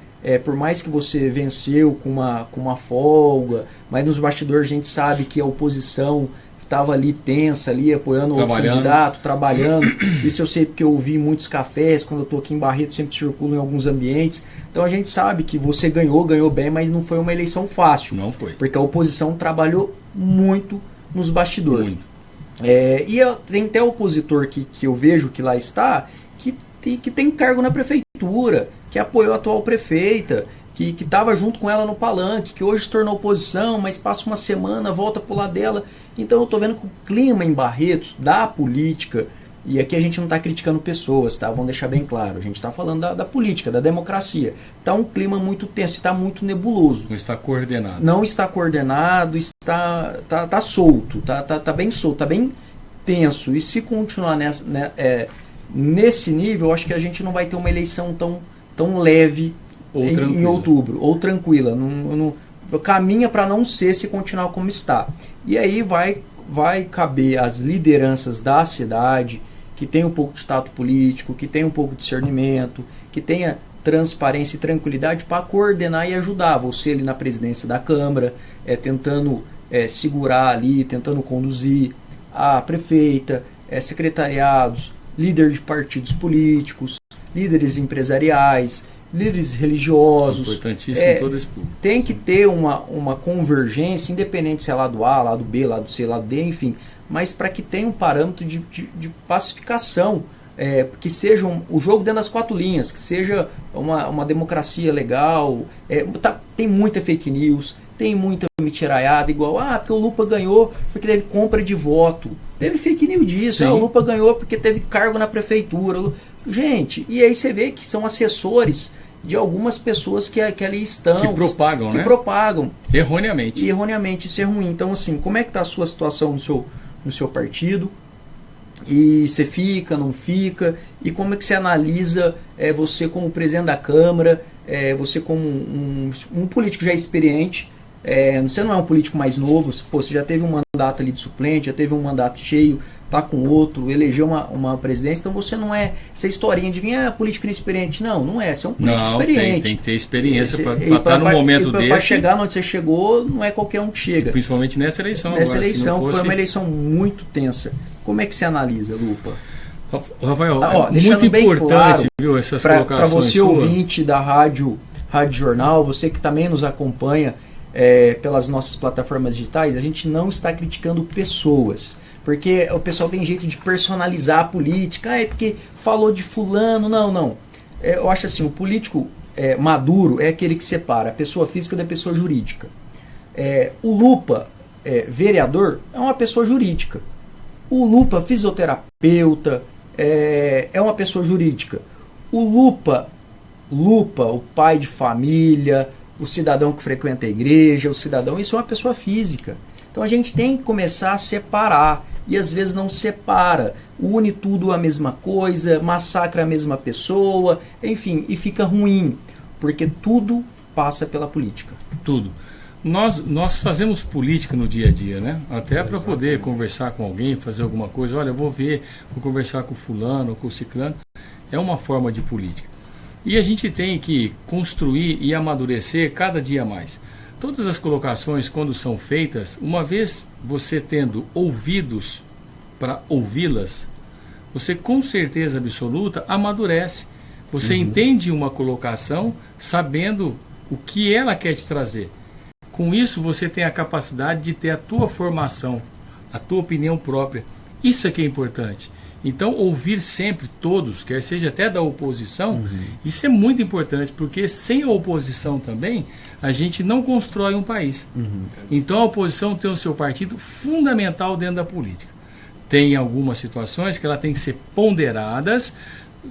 por mais que você venceu com uma folga, mas nos bastidores a gente sabe que a oposição estava ali tensa, ali apoiando o candidato, trabalhando. Isso eu sei porque eu ouvi muitos cafés, quando eu estou aqui em Barretos sempre circulo em alguns ambientes. Então a gente sabe que você ganhou bem, mas não foi uma eleição fácil. Não foi. Porque a oposição trabalhou muito nos bastidores. Muito. E tem até opositor que eu vejo que lá está, que tem cargo na prefeitura, que apoiou a atual prefeita, que estava junto com ela no palanque, que hoje se tornou oposição, mas passa uma semana, volta pro lado dela. Então eu estou vendo que o clima em Barretos, da política, e aqui a gente não está criticando pessoas, tá? Vamos deixar bem claro, a gente está falando da política, da democracia. Está um clima muito tenso, está muito nebuloso. Não está coordenado. Não está coordenado, tá solto, tá bem solto, tá bem tenso. E se continuar nesse nível, eu acho que a gente não vai ter uma eleição tão leve em outubro, ou tranquila. Não caminha para não ser se continuar como está. E aí vai caber às lideranças da cidade, que tem um pouco de tato político, que tem um pouco de discernimento, que tenha transparência e tranquilidade para coordenar e ajudar você ali na presidência da Câmara, tentando segurar ali, tentando conduzir a prefeita, secretariados, líder de partidos políticos, líderes empresariais, líderes religiosos. Importantíssimo todo esse público. Tem que ter uma convergência, independente se é lado A, lado B, lado C, lado D, enfim, mas para que tenha um parâmetro de pacificação, que seja o jogo dentro das quatro linhas, que seja uma democracia legal. Tem muita fake news, tem muita mentiraiada, igual, porque o Lupa ganhou porque teve compra de voto. Teve fake news disso, o Lupa ganhou porque teve cargo na prefeitura. Gente, e aí você vê que são assessores de algumas pessoas que ali estão. Que propagam, que propagam. Erroneamente. E erroneamente, isso é ruim. Então, assim, como é que está a sua situação no seu partido? E você fica, não fica? E como é que você analisa você como presidente da Câmara, você como um político já experiente? Você não é um político mais novo, você já teve um mandato ali de suplente, já teve um mandato cheio, tá com outro, elegeu uma presidência, então você não é essa historinha de vir político inexperiente. Não é, você é um político experiente. Tem que ter experiência para estar no momento desse. Para chegar onde você chegou, não é qualquer um que chega. Principalmente nessa eleição. Nessa eleição, foi uma eleição muito tensa. Como é que você analisa, Lupa? Rafael, muito importante, claro, viu, essas colocações para você ouvinte da Rádio Jornal, você que também nos acompanha pelas nossas plataformas digitais, a gente não está criticando pessoas. Porque o pessoal tem jeito de personalizar a política. Porque falou de fulano. Não. Eu acho assim, o político maduro é aquele que separa a pessoa física da pessoa jurídica. O Lupa, vereador, é uma pessoa jurídica. O Lupa, fisioterapeuta, é uma pessoa jurídica. O Lupa, o pai de família, o cidadão que frequenta a igreja, o cidadão, isso é uma pessoa física. Então a gente tem que começar a separar. E às vezes não separa, une tudo a mesma coisa, massacra a mesma pessoa, enfim, e fica ruim, porque tudo passa pela política. Tudo. Nós fazemos política no dia a dia, né? Até para poder conversar com alguém, fazer alguma coisa, olha, vou conversar com o fulano ou com o ciclano, é uma forma de política. E a gente tem que construir e amadurecer cada dia mais. Todas as colocações, quando são feitas, uma vez você tendo ouvidos para ouvi-las, você com certeza absoluta amadurece. Você entende uma colocação sabendo o que ela quer te trazer. Com isso você tem a capacidade de ter a tua formação, a tua opinião própria. Isso é que é importante. Então, ouvir sempre todos, quer seja até da oposição, isso é muito importante, porque sem a oposição também, a gente não constrói um país. Então, a oposição tem o seu partido fundamental dentro da política. Tem algumas situações que ela tem que ser ponderadas,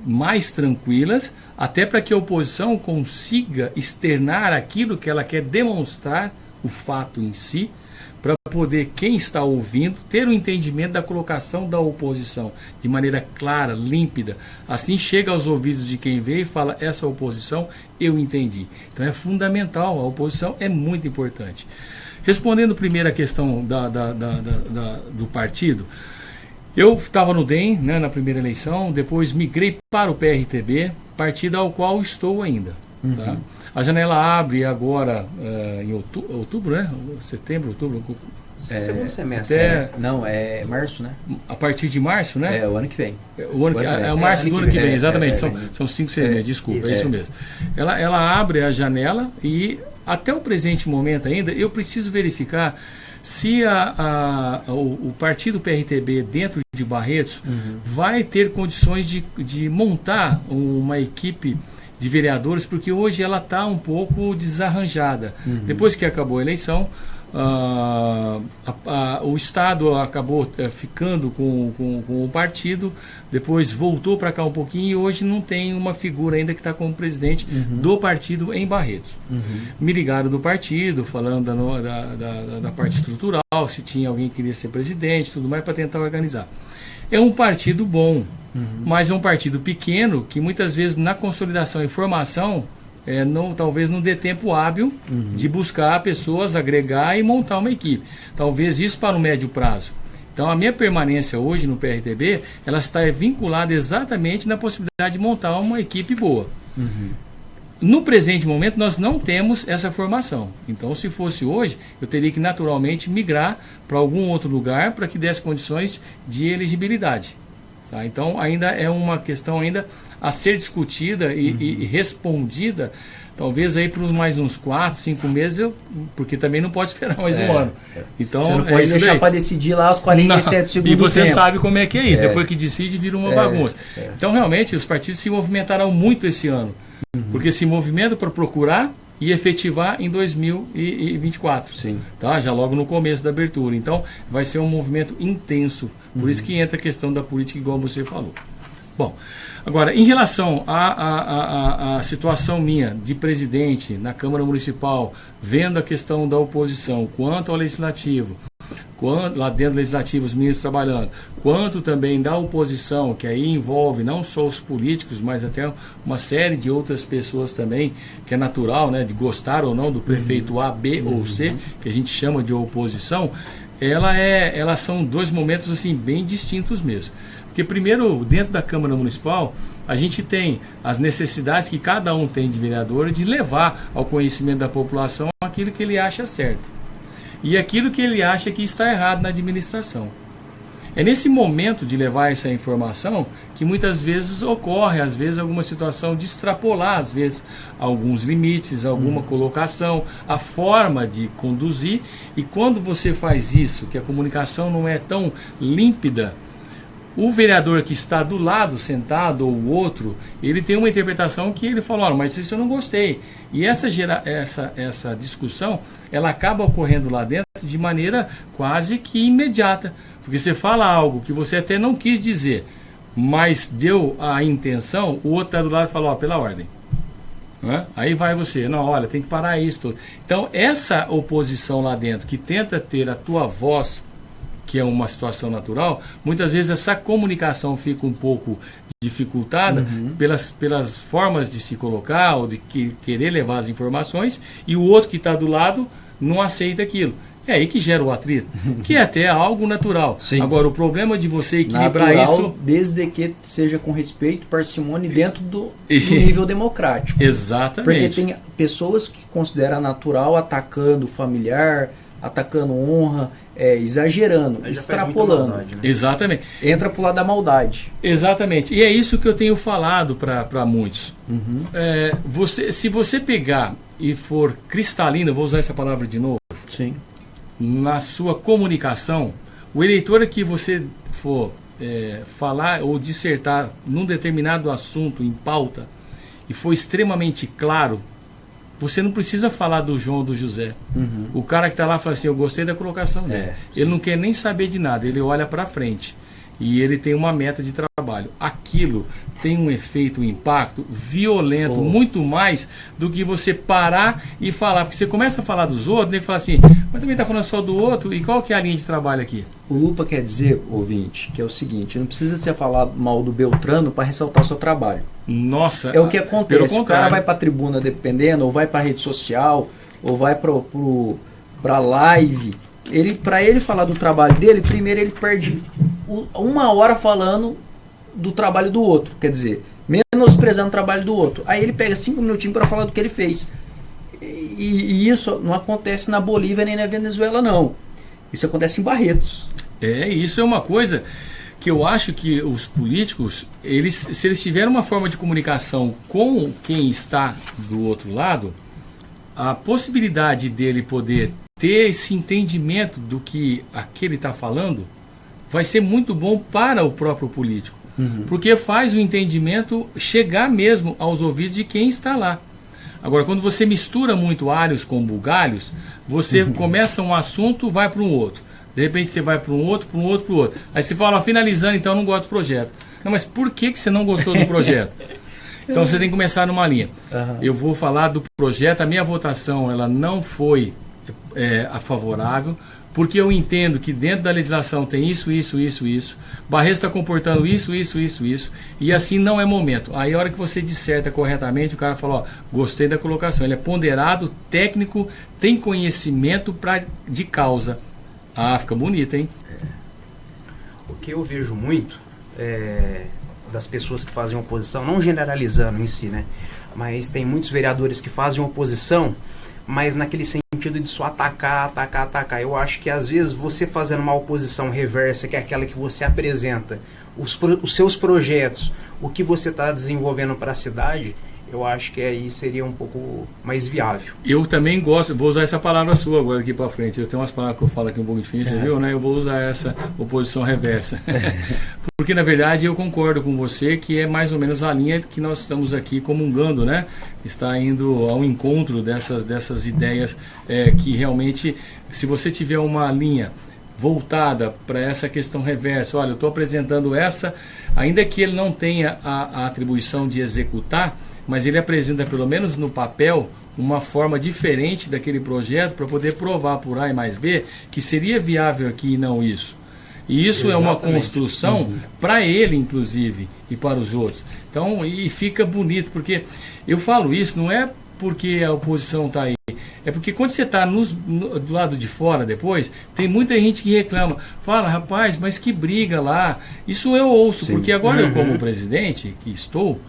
mais tranquilas, até para que a oposição consiga externar aquilo que ela quer demonstrar o fato em si, para poder quem está ouvindo ter o entendimento da colocação da oposição de maneira clara, límpida. Assim chega aos ouvidos de quem vê e fala, essa oposição eu entendi. Então é fundamental, a oposição é muito importante. Respondendo primeiro a questão do partido, eu estava no DEM, né, na primeira eleição, depois migrei para o PRTB, partido ao qual estou ainda. Tá? A janela abre agora em outubro, né? Setembro, outubro. Segundo semestre. Não, é março, né? A partir de março, né? É o ano que vem. É o março do ano que vem, exatamente. São 5, 6 meses, desculpa, é isso mesmo. Ela abre a janela e até o presente momento ainda eu preciso verificar se o partido PRTB dentro de Barretos vai ter condições de montar uma equipe de vereadores, porque hoje ela está um pouco desarranjada. Depois que acabou a eleição, o Estado acabou ficando com o partido, depois voltou para cá um pouquinho e hoje não tem uma figura ainda que está como presidente do partido em Barretos. Me ligaram do partido, falando da parte estrutural, se tinha alguém que queria ser presidente, tudo mais, para tentar organizar. É um partido bom, mas é um partido pequeno que muitas vezes na consolidação e formação talvez não dê tempo hábil de buscar pessoas, agregar e montar uma equipe. Talvez isso para o médio prazo. Então a minha permanência hoje no PRTB, ela está vinculada exatamente na possibilidade de montar uma equipe boa. No presente momento nós não temos essa formação. Então se fosse hoje, eu teria que naturalmente migrar para algum outro lugar para que desse condições de elegibilidade. Tá? Então ainda é uma questão ainda a ser discutida e respondida, talvez aí por mais uns 4, 5 meses, porque também não pode esperar mais um ano. Então, você não pode deixar para decidir lá aos 47 segundos. E você tempo. Sabe como é que é isso, depois que decide vira uma bagunça. Então realmente os partidos se movimentaram muito esse ano, porque se movimentam para procurar e efetivar em 2024. Sim. Tá? Já logo no começo da abertura. Então vai ser um movimento intenso, por isso que entra a questão da política igual você falou. Bom, agora, em relação à situação minha de presidente na Câmara Municipal, vendo a questão da oposição, quanto ao Legislativo, lá dentro do Legislativo os ministros trabalhando, quanto também da oposição, que aí envolve não só os políticos, mas até uma série de outras pessoas também, que é natural, né, de gostar ou não do prefeito A, B ou C, que a gente chama de oposição, elas são dois momentos assim bem distintos mesmo. Porque primeiro, dentro da Câmara Municipal, a gente tem as necessidades que cada um tem de vereador de levar ao conhecimento da população aquilo que ele acha certo e aquilo que ele acha que está errado na administração. É nesse momento de levar essa informação que muitas vezes ocorre, às vezes, alguma situação de extrapolar, às vezes, alguns limites, alguma colocação, a forma de conduzir. E quando você faz isso, que a comunicação não é tão límpida, o vereador que está do lado, sentado, ou o outro, ele tem uma interpretação que ele fala, mas isso eu não gostei. E essa discussão, ela acaba ocorrendo lá dentro de maneira quase que imediata. Porque você fala algo que você até não quis dizer, mas deu a intenção, o outro está do lado e fala, pela ordem. Aí vai você, não, olha, tem que parar isso tudo. Então, essa oposição lá dentro, que tenta ter a tua voz, que é uma situação natural, muitas vezes essa comunicação fica um pouco dificultada pelas formas de se colocar ou de querer levar as informações, e o outro que está do lado não aceita aquilo. É aí que gera o atrito, que é até algo natural. Sim. Agora, o problema de você equilibrar natural, isso... desde que seja com respeito, parcimônia dentro do nível democrático. Exatamente. Porque tem pessoas que consideram natural atacando o familiar, atacando honra, exagerando, extrapolando. Maldade, né? Exatamente. Entra pro lado da maldade. Exatamente. E é isso que eu tenho falado para muitos. Se você pegar e for cristalino, vou usar essa palavra de novo, Sim. na sua comunicação, o eleitor que você for falar ou dissertar num determinado assunto em pauta e for extremamente claro, você não precisa falar do João ou do José. O cara que está lá fala assim, eu gostei da colocação dele. Ele não quer nem saber de nada, ele olha para frente. E ele tem uma meta de trabalho. Aquilo tem um efeito, um impacto violento, muito mais do que você parar e falar. Porque você começa a falar dos outros, tem que falar assim, mas também está falando só do outro, e qual que é a linha de trabalho aqui? O Lupa quer dizer, ouvinte, que é o seguinte, não precisa de você falar mal do Beltrano para ressaltar o seu trabalho. Nossa, é o que acontece. O cara vai para a tribuna dependendo, ou vai para a rede social, ou vai para live. Para ele falar do trabalho dele, primeiro ele perde 1 hora falando do trabalho do outro, quer dizer, menosprezando o trabalho do outro. Aí ele pega 5 minutinhos para falar do que ele fez. E isso não acontece na Bolívia nem na Venezuela, não. Isso acontece em Barretos. Isso é uma coisa que eu acho que os políticos, se eles tiverem uma forma de comunicação com quem está do outro lado, a possibilidade dele poder ter esse entendimento do que aquele está falando vai ser muito bom para o próprio político. Porque faz o entendimento chegar mesmo aos ouvidos de quem está lá. Agora, quando você mistura muito alhos com bugalhos, você começa um assunto, vai para um outro. De repente você vai para um outro, para um outro, para o outro. Aí você fala, finalizando, então eu não gosto do projeto. Não, mas por que você não gostou do projeto? Então você tem que começar numa linha. Eu vou falar do projeto, a minha votação ela não foi favorável, porque eu entendo que dentro da legislação tem isso. Barretos está comportando isso, e assim não é momento. Aí a hora que você disserta corretamente, o cara fala, ó, gostei da colocação. Ele é ponderado, técnico, tem conhecimento de causa. Ah, fica bonito, hein? O que eu vejo muito das pessoas que fazem oposição, não generalizando em si, né? Mas tem muitos vereadores que fazem oposição, mas naquele sentido de só atacar. Eu acho que às vezes você fazendo uma oposição reversa, que é aquela que você apresenta os seus projetos, o que você está desenvolvendo para a cidade, eu acho que aí seria um pouco mais viável. Eu também gosto, vou usar essa palavra sua agora aqui para frente. Eu tenho umas palavras que eu falo aqui um pouco difícil, viu, né? Eu vou usar essa oposição reversa. Porque na verdade eu concordo com você que é mais ou menos a linha que nós estamos aqui comungando, né? Está indo ao encontro dessas ideias que realmente, se você tiver uma linha voltada para essa questão reversa, olha, eu estou apresentando essa, ainda que ele não tenha a atribuição de executar, mas ele apresenta, pelo menos no papel, uma forma diferente daquele projeto para poder provar por A e mais B que seria viável aqui e não isso. E isso é uma construção para ele, inclusive, e para os outros. Então, e fica bonito, porque eu falo isso, não é porque a oposição está aí, é porque quando você está do lado de fora depois, tem muita gente que reclama, fala, rapaz, mas que briga lá. Isso eu ouço, porque agora eu como presidente, que estou,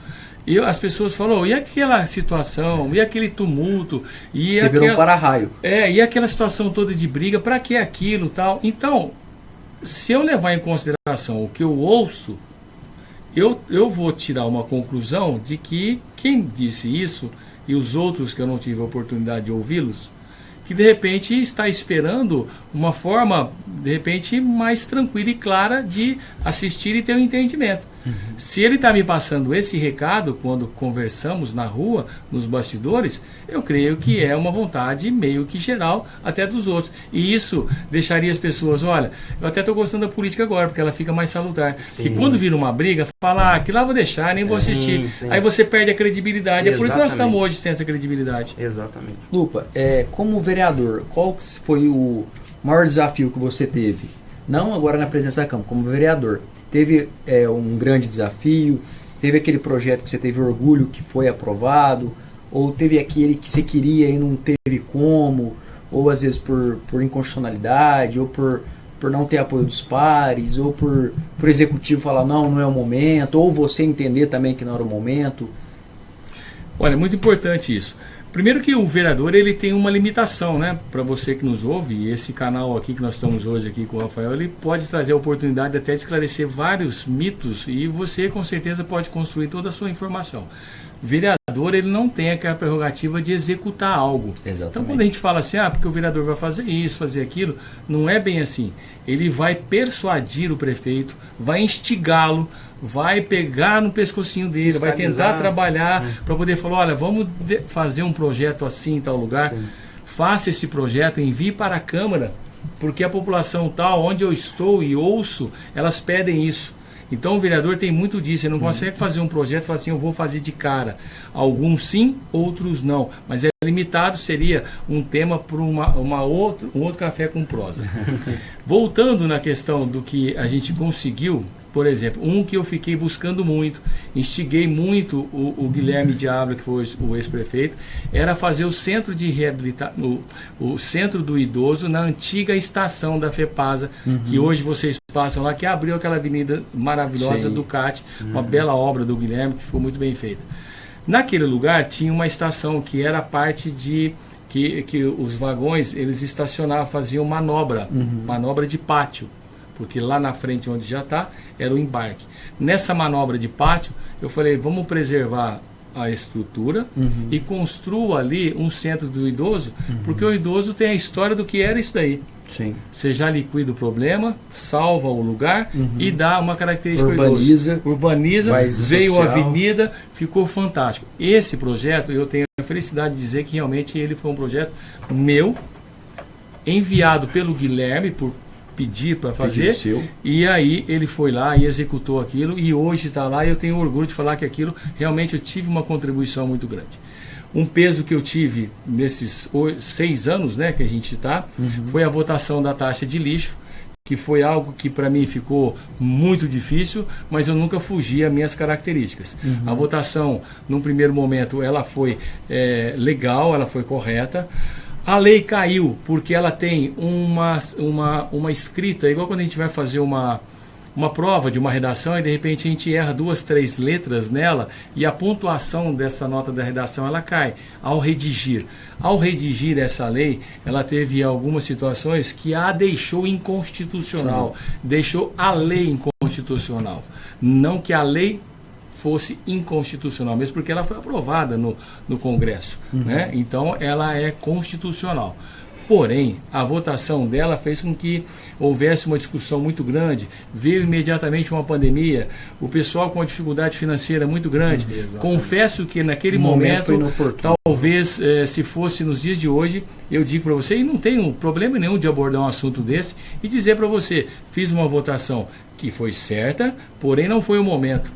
as pessoas falam, e aquela situação, e aquele tumulto, e você virou um para-raio. E aquela situação toda de briga, para que aquilo tal? Então, se eu levar em consideração o que eu ouço, eu vou tirar uma conclusão de que quem disse isso, e os outros que eu não tive a oportunidade de ouvi-los, que de repente está esperando uma forma, de repente, mais tranquila e clara de assistir e ter um entendimento. Se ele está me passando esse recado quando conversamos na rua, nos bastidores, eu creio que é uma vontade meio que geral até dos outros. E isso deixaria as pessoas, olha, eu até estou gostando da política agora, porque ela fica mais salutar. E quando vira uma briga, fala, que lá vou deixar, nem vou assistir. Aí você perde a credibilidade. Exatamente. É por isso que nós estamos hoje sem essa credibilidade. Exatamente. Lupa, como vereador, qual foi o maior desafio que você teve? Não agora na presença da Câmara, como vereador. Teve um grande desafio? Teve aquele projeto que você teve orgulho que foi aprovado? Ou teve aquele que você queria e não teve como? Ou às vezes por inconstitucionalidade? Ou por não ter apoio dos pares? Ou por executivo falar não é o momento? Ou você entender também que não era o momento? Olha, é muito importante isso. Primeiro que o vereador ele tem uma limitação, né? Para você que nos ouve, e esse canal aqui que nós estamos hoje aqui com o Rafael, ele pode trazer a oportunidade até de esclarecer vários mitos e você com certeza pode construir toda a sua informação. O vereador ele não tem aquela prerrogativa de executar algo. Exatamente. Então quando a gente fala assim, porque o vereador vai fazer isso, fazer aquilo, não é bem assim. Ele vai persuadir o prefeito, vai instigá-lo, vai pegar no pescocinho dele, vai tentar trabalhar para poder falar, olha, vamos fazer um projeto assim em tal lugar, faça esse projeto, envie para a Câmara, porque a população tal, onde eu estou e ouço, elas pedem isso. Então o vereador tem muito disso, ele não consegue fazer um projeto e falar assim, eu vou fazer de cara. Alguns sim, outros não. Mas é limitado, seria um tema para um outro café com prosa. Voltando na questão do que a gente conseguiu, por exemplo, um que eu fiquei buscando muito, instiguei muito o Guilherme Diablo, que foi o ex-prefeito, era fazer o centro de reabilitação, o centro do idoso na antiga estação da FEPASA, que hoje vocês passam lá, que abriu aquela avenida maravilhosa do CAT, uma bela obra do Guilherme, que ficou muito bem feita. Naquele lugar tinha uma estação que era a parte de que os vagões, eles estacionavam, faziam manobra de pátio, porque lá na frente onde já está, era o embarque. Nessa manobra de pátio, eu falei, vamos preservar a estrutura e construa ali um centro do idoso, porque o idoso tem a história do que era isso daí. Sim. Você já liquida o problema, salva o lugar e dá uma característica urbaniza, veio a avenida, ficou fantástico. Esse projeto, eu tenho a felicidade de dizer que realmente ele foi um projeto meu, enviado pelo Guilherme, por pedir para fazer, e aí ele foi lá e executou aquilo, e hoje está lá, e eu tenho orgulho de falar que aquilo, realmente eu tive uma contribuição muito grande. Um peso que eu tive nesses 6 anos, né, que a gente está, foi a votação da taxa de lixo, que foi algo que para mim ficou muito difícil, mas eu nunca fugi às minhas características. A votação, num primeiro momento, ela foi legal, ela foi correta. A lei caiu porque ela tem uma escrita, igual quando a gente vai fazer uma prova de uma redação e de repente a gente erra 2, 3 letras nela e a pontuação dessa nota da redação ela cai ao redigir. Ao redigir essa lei, ela teve algumas situações que a deixou inconstitucional, deixou a lei inconstitucional. Não que a lei fosse inconstitucional, mesmo porque ela foi aprovada no Congresso, né? Então ela é constitucional. Porém, a votação dela fez com que houvesse uma discussão muito grande, veio imediatamente uma pandemia, o pessoal com uma dificuldade financeira muito grande. Confesso que naquele momento talvez, se fosse nos dias de hoje, eu digo para você, e não tenho problema nenhum de abordar um assunto desse, e dizer para você, fiz uma votação que foi certa, porém não foi o momento.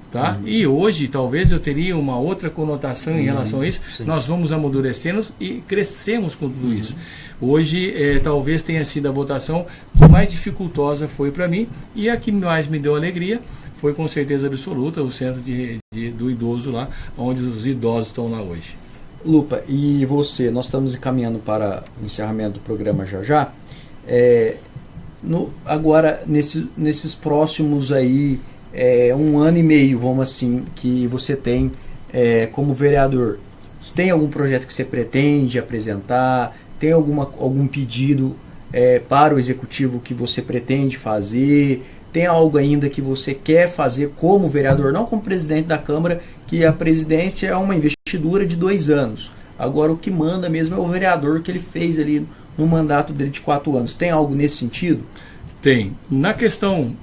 Tá? E hoje talvez eu teria uma outra conotação em relação a isso. Nós vamos amadurecendo e crescemos com tudo isso. Hoje talvez tenha sido a votação que mais dificultosa foi para mim, e a que mais me deu alegria foi com certeza absoluta o centro do idoso lá, onde os idosos estão lá hoje. Lupa, e você, nós estamos encaminhando para o encerramento do programa já. Agora, nesses próximos aí 1 ano e meio, vamos assim, que você tem como vereador, se tem algum projeto que você pretende apresentar, tem algum pedido para o executivo que você pretende fazer, tem algo ainda que você quer fazer como vereador, não como presidente da Câmara, que a presidência é uma investidura de 2 anos. Agora o que manda mesmo é o vereador que ele fez ali no mandato dele de 4 anos. Tem algo nesse sentido? Tem. Na questão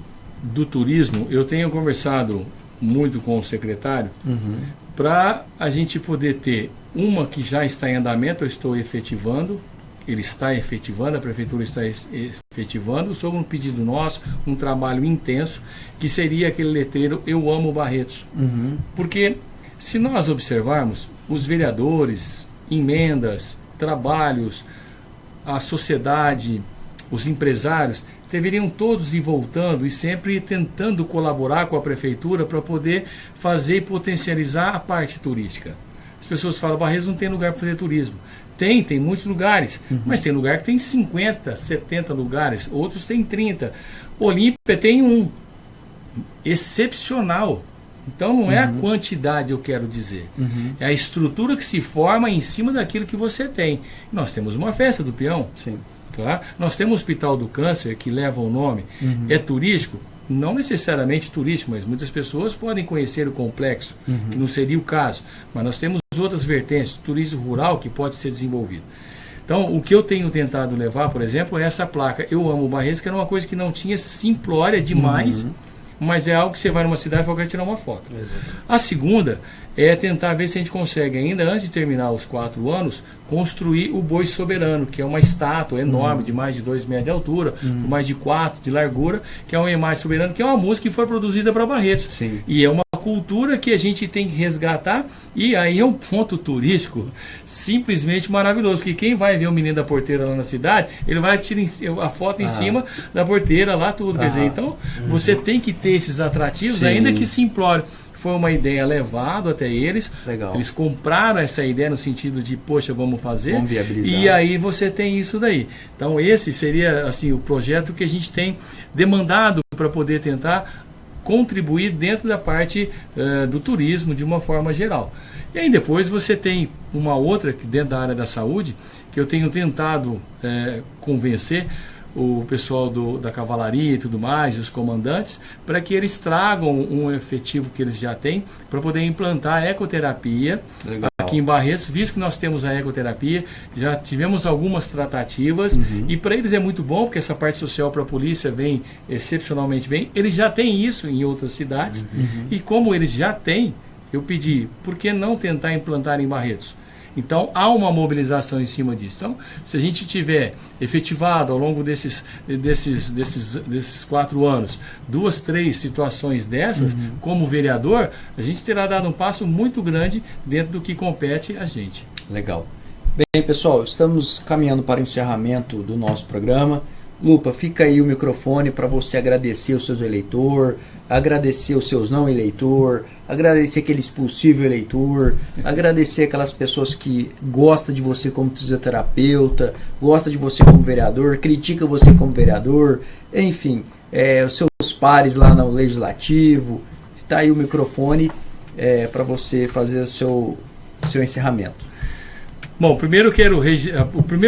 do turismo, eu tenho conversado muito com o secretário para a gente poder ter uma que já está em andamento, eu estou efetivando, ele está efetivando, a prefeitura está efetivando, sob um pedido nosso, um trabalho intenso, que seria aquele letreiro Eu Amo Barretos. Porque se nós observarmos, os vereadores, emendas, trabalhos, a sociedade, os empresários, deveriam todos ir voltando e sempre tentando colaborar com a prefeitura para poder fazer e potencializar a parte turística. As pessoas falam, Barretos não tem lugar para fazer turismo. Tem muitos lugares, mas tem lugar que tem 50, 70 lugares, outros tem 30. Olímpia tem um excepcional. Então não é a quantidade, eu quero dizer. É a estrutura que se forma em cima daquilo que você tem. Nós temos uma festa do peão. Sim. Tá? Nós temos o Hospital do Câncer, que leva o nome, é turístico, não necessariamente turístico, mas muitas pessoas podem conhecer o complexo, que não seria o caso, mas nós temos outras vertentes, turismo rural que pode ser desenvolvido. Então, o que eu tenho tentado levar, por exemplo, é essa placa, Eu Amo Barretos, que era uma coisa que não tinha, simplória demais, mas é algo que você vai numa cidade e vai tirar uma foto. A segunda é tentar ver se a gente consegue, ainda antes de terminar os 4 anos, construir o Boi Soberano, que é uma estátua enorme, de mais de 2 metros de altura, com mais de 4 de largura, que é uma imagem soberana, que é uma música que foi produzida para Barretos. Sim. E é uma cultura que a gente tem que resgatar, e aí é um ponto turístico simplesmente maravilhoso, porque quem vai ver o Menino da Porteira lá na cidade, ele vai tirar a foto em cima da porteira lá, tudo, quer dizer, então você tem que ter esses atrativos, Sim. ainda que simplório. Foi uma ideia levada até eles. Legal. Eles compraram essa ideia no sentido de, poxa, vamos fazer. Vamos viabilizar. E aí você tem isso daí. Então esse seria assim o projeto que a gente tem demandado para poder tentar contribuir dentro da parte do turismo de uma forma geral. E aí depois você tem uma outra que dentro da área da saúde, que eu tenho tentado convencer o pessoal da cavalaria e tudo mais, os comandantes, para que eles tragam um efetivo que eles já têm, para poder implantar a ecoterapia. Legal. Aqui em Barretos, visto que nós temos a ecoterapia, já tivemos algumas tratativas, e para eles é muito bom, porque essa parte social para a polícia vem excepcionalmente bem. Eles já têm isso em outras cidades, e como eles já têm, eu pedi, por que não tentar implantar em Barretos? Então, há uma mobilização em cima disso. Então, se a gente tiver efetivado ao longo desses 4 anos 2, 3 situações dessas, como vereador, a gente terá dado um passo muito grande dentro do que compete a gente. Legal. Bem, pessoal, estamos caminhando para o encerramento do nosso programa. Lupa, fica aí o microfone para você agradecer os seus eleitores, agradecer os seus não eleitores, agradecer aquele expulsivo eleitor, agradecer aquelas pessoas que gostam de você como fisioterapeuta, gostam de você como vereador, critica você como vereador, enfim, os seus pares lá no Legislativo. Está aí o microfone para você fazer o seu encerramento. Bom, o primeiro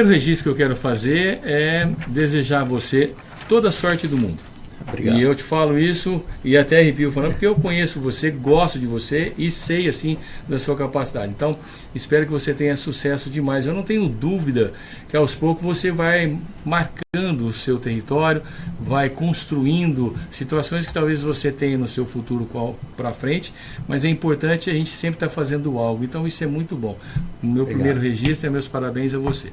registro que eu quero fazer é desejar a você toda a sorte do mundo. Obrigado. E eu te falo isso, e até arrepio falando, porque eu conheço você, gosto de você e sei, assim, da sua capacidade. Então, espero que você tenha sucesso demais. Eu não tenho dúvida que aos poucos você vai marcando o seu território, vai construindo situações que talvez você tenha no seu futuro para frente, mas é importante a gente sempre estar fazendo algo. Então, isso é muito bom. O meu primeiro registro é meus parabéns a você.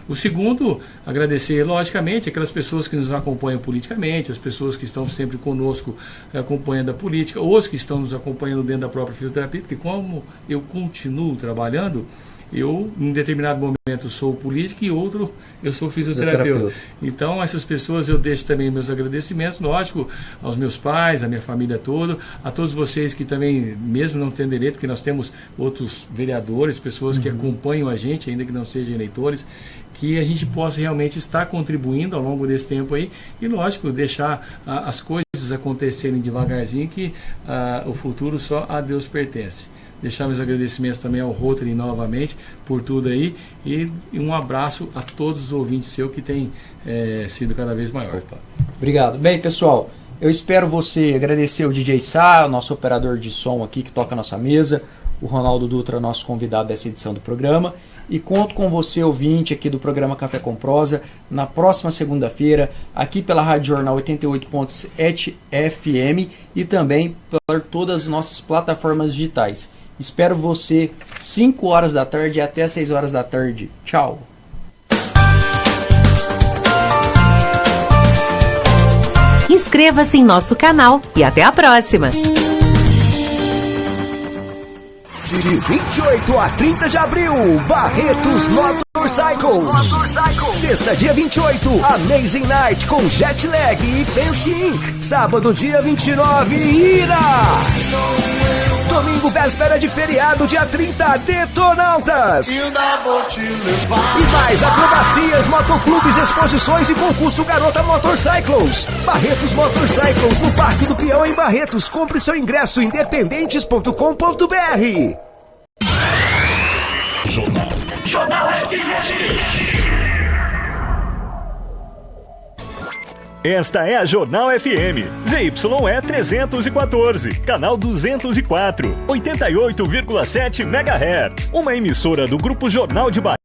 O segundo, agradecer, logicamente, aquelas pessoas que nos acompanham politicamente, as pessoas que estão sempre conosco acompanhando a política, os que estão nos acompanhando dentro da própria fisioterapia, porque como eu continuo trabalhando, eu, em determinado momento, sou político e outro, eu sou fisioterapeuta. Então, essas pessoas eu deixo também meus agradecimentos, lógico, aos meus pais, à minha família toda, a todos vocês que também, mesmo não tendo direito, porque nós temos outros vereadores, pessoas que acompanham a gente, ainda que não sejam eleitores, que a gente possa realmente estar contribuindo ao longo desse tempo aí e, lógico, deixar as coisas acontecerem devagarzinho, que o futuro só a Deus pertence. Deixar meus agradecimentos também ao Rotary novamente por tudo aí e um abraço a todos os ouvintes seus que têm sido cada vez maior. Opa. Obrigado. Bem, pessoal, eu espero você agradecer o DJ Sá, o nosso operador de som aqui que toca a nossa mesa, o Ronaldo Dutra, nosso convidado dessa edição do programa. E conto com você, ouvinte, aqui do programa Café com Prosa, na próxima segunda-feira, aqui pela Rádio Jornal 88.7 FM e também por todas as nossas plataformas digitais. Espero você 5 horas da tarde até 6 horas da tarde. Tchau! Inscreva-se em nosso canal e até a próxima! De 28 a 30 de abril, Barretos Motorcycles. Sexta, dia 28, Amazing Night com Jetlag e Fancy Inc. Sábado, dia 29, Ira. Domingo, véspera de feriado, dia 30, Detonautas. E mais acrobacias, motoclubes, exposições e concurso Garota Motorcycles. Barretos Motorcycles, no Parque do Peão, em Barretos. Compre seu ingresso em independentes.com.br. Jornal FM. Esta é a Jornal FM, ZYE 314, canal 204, 88,7 MHz, uma emissora do Grupo Jornal de Bahia.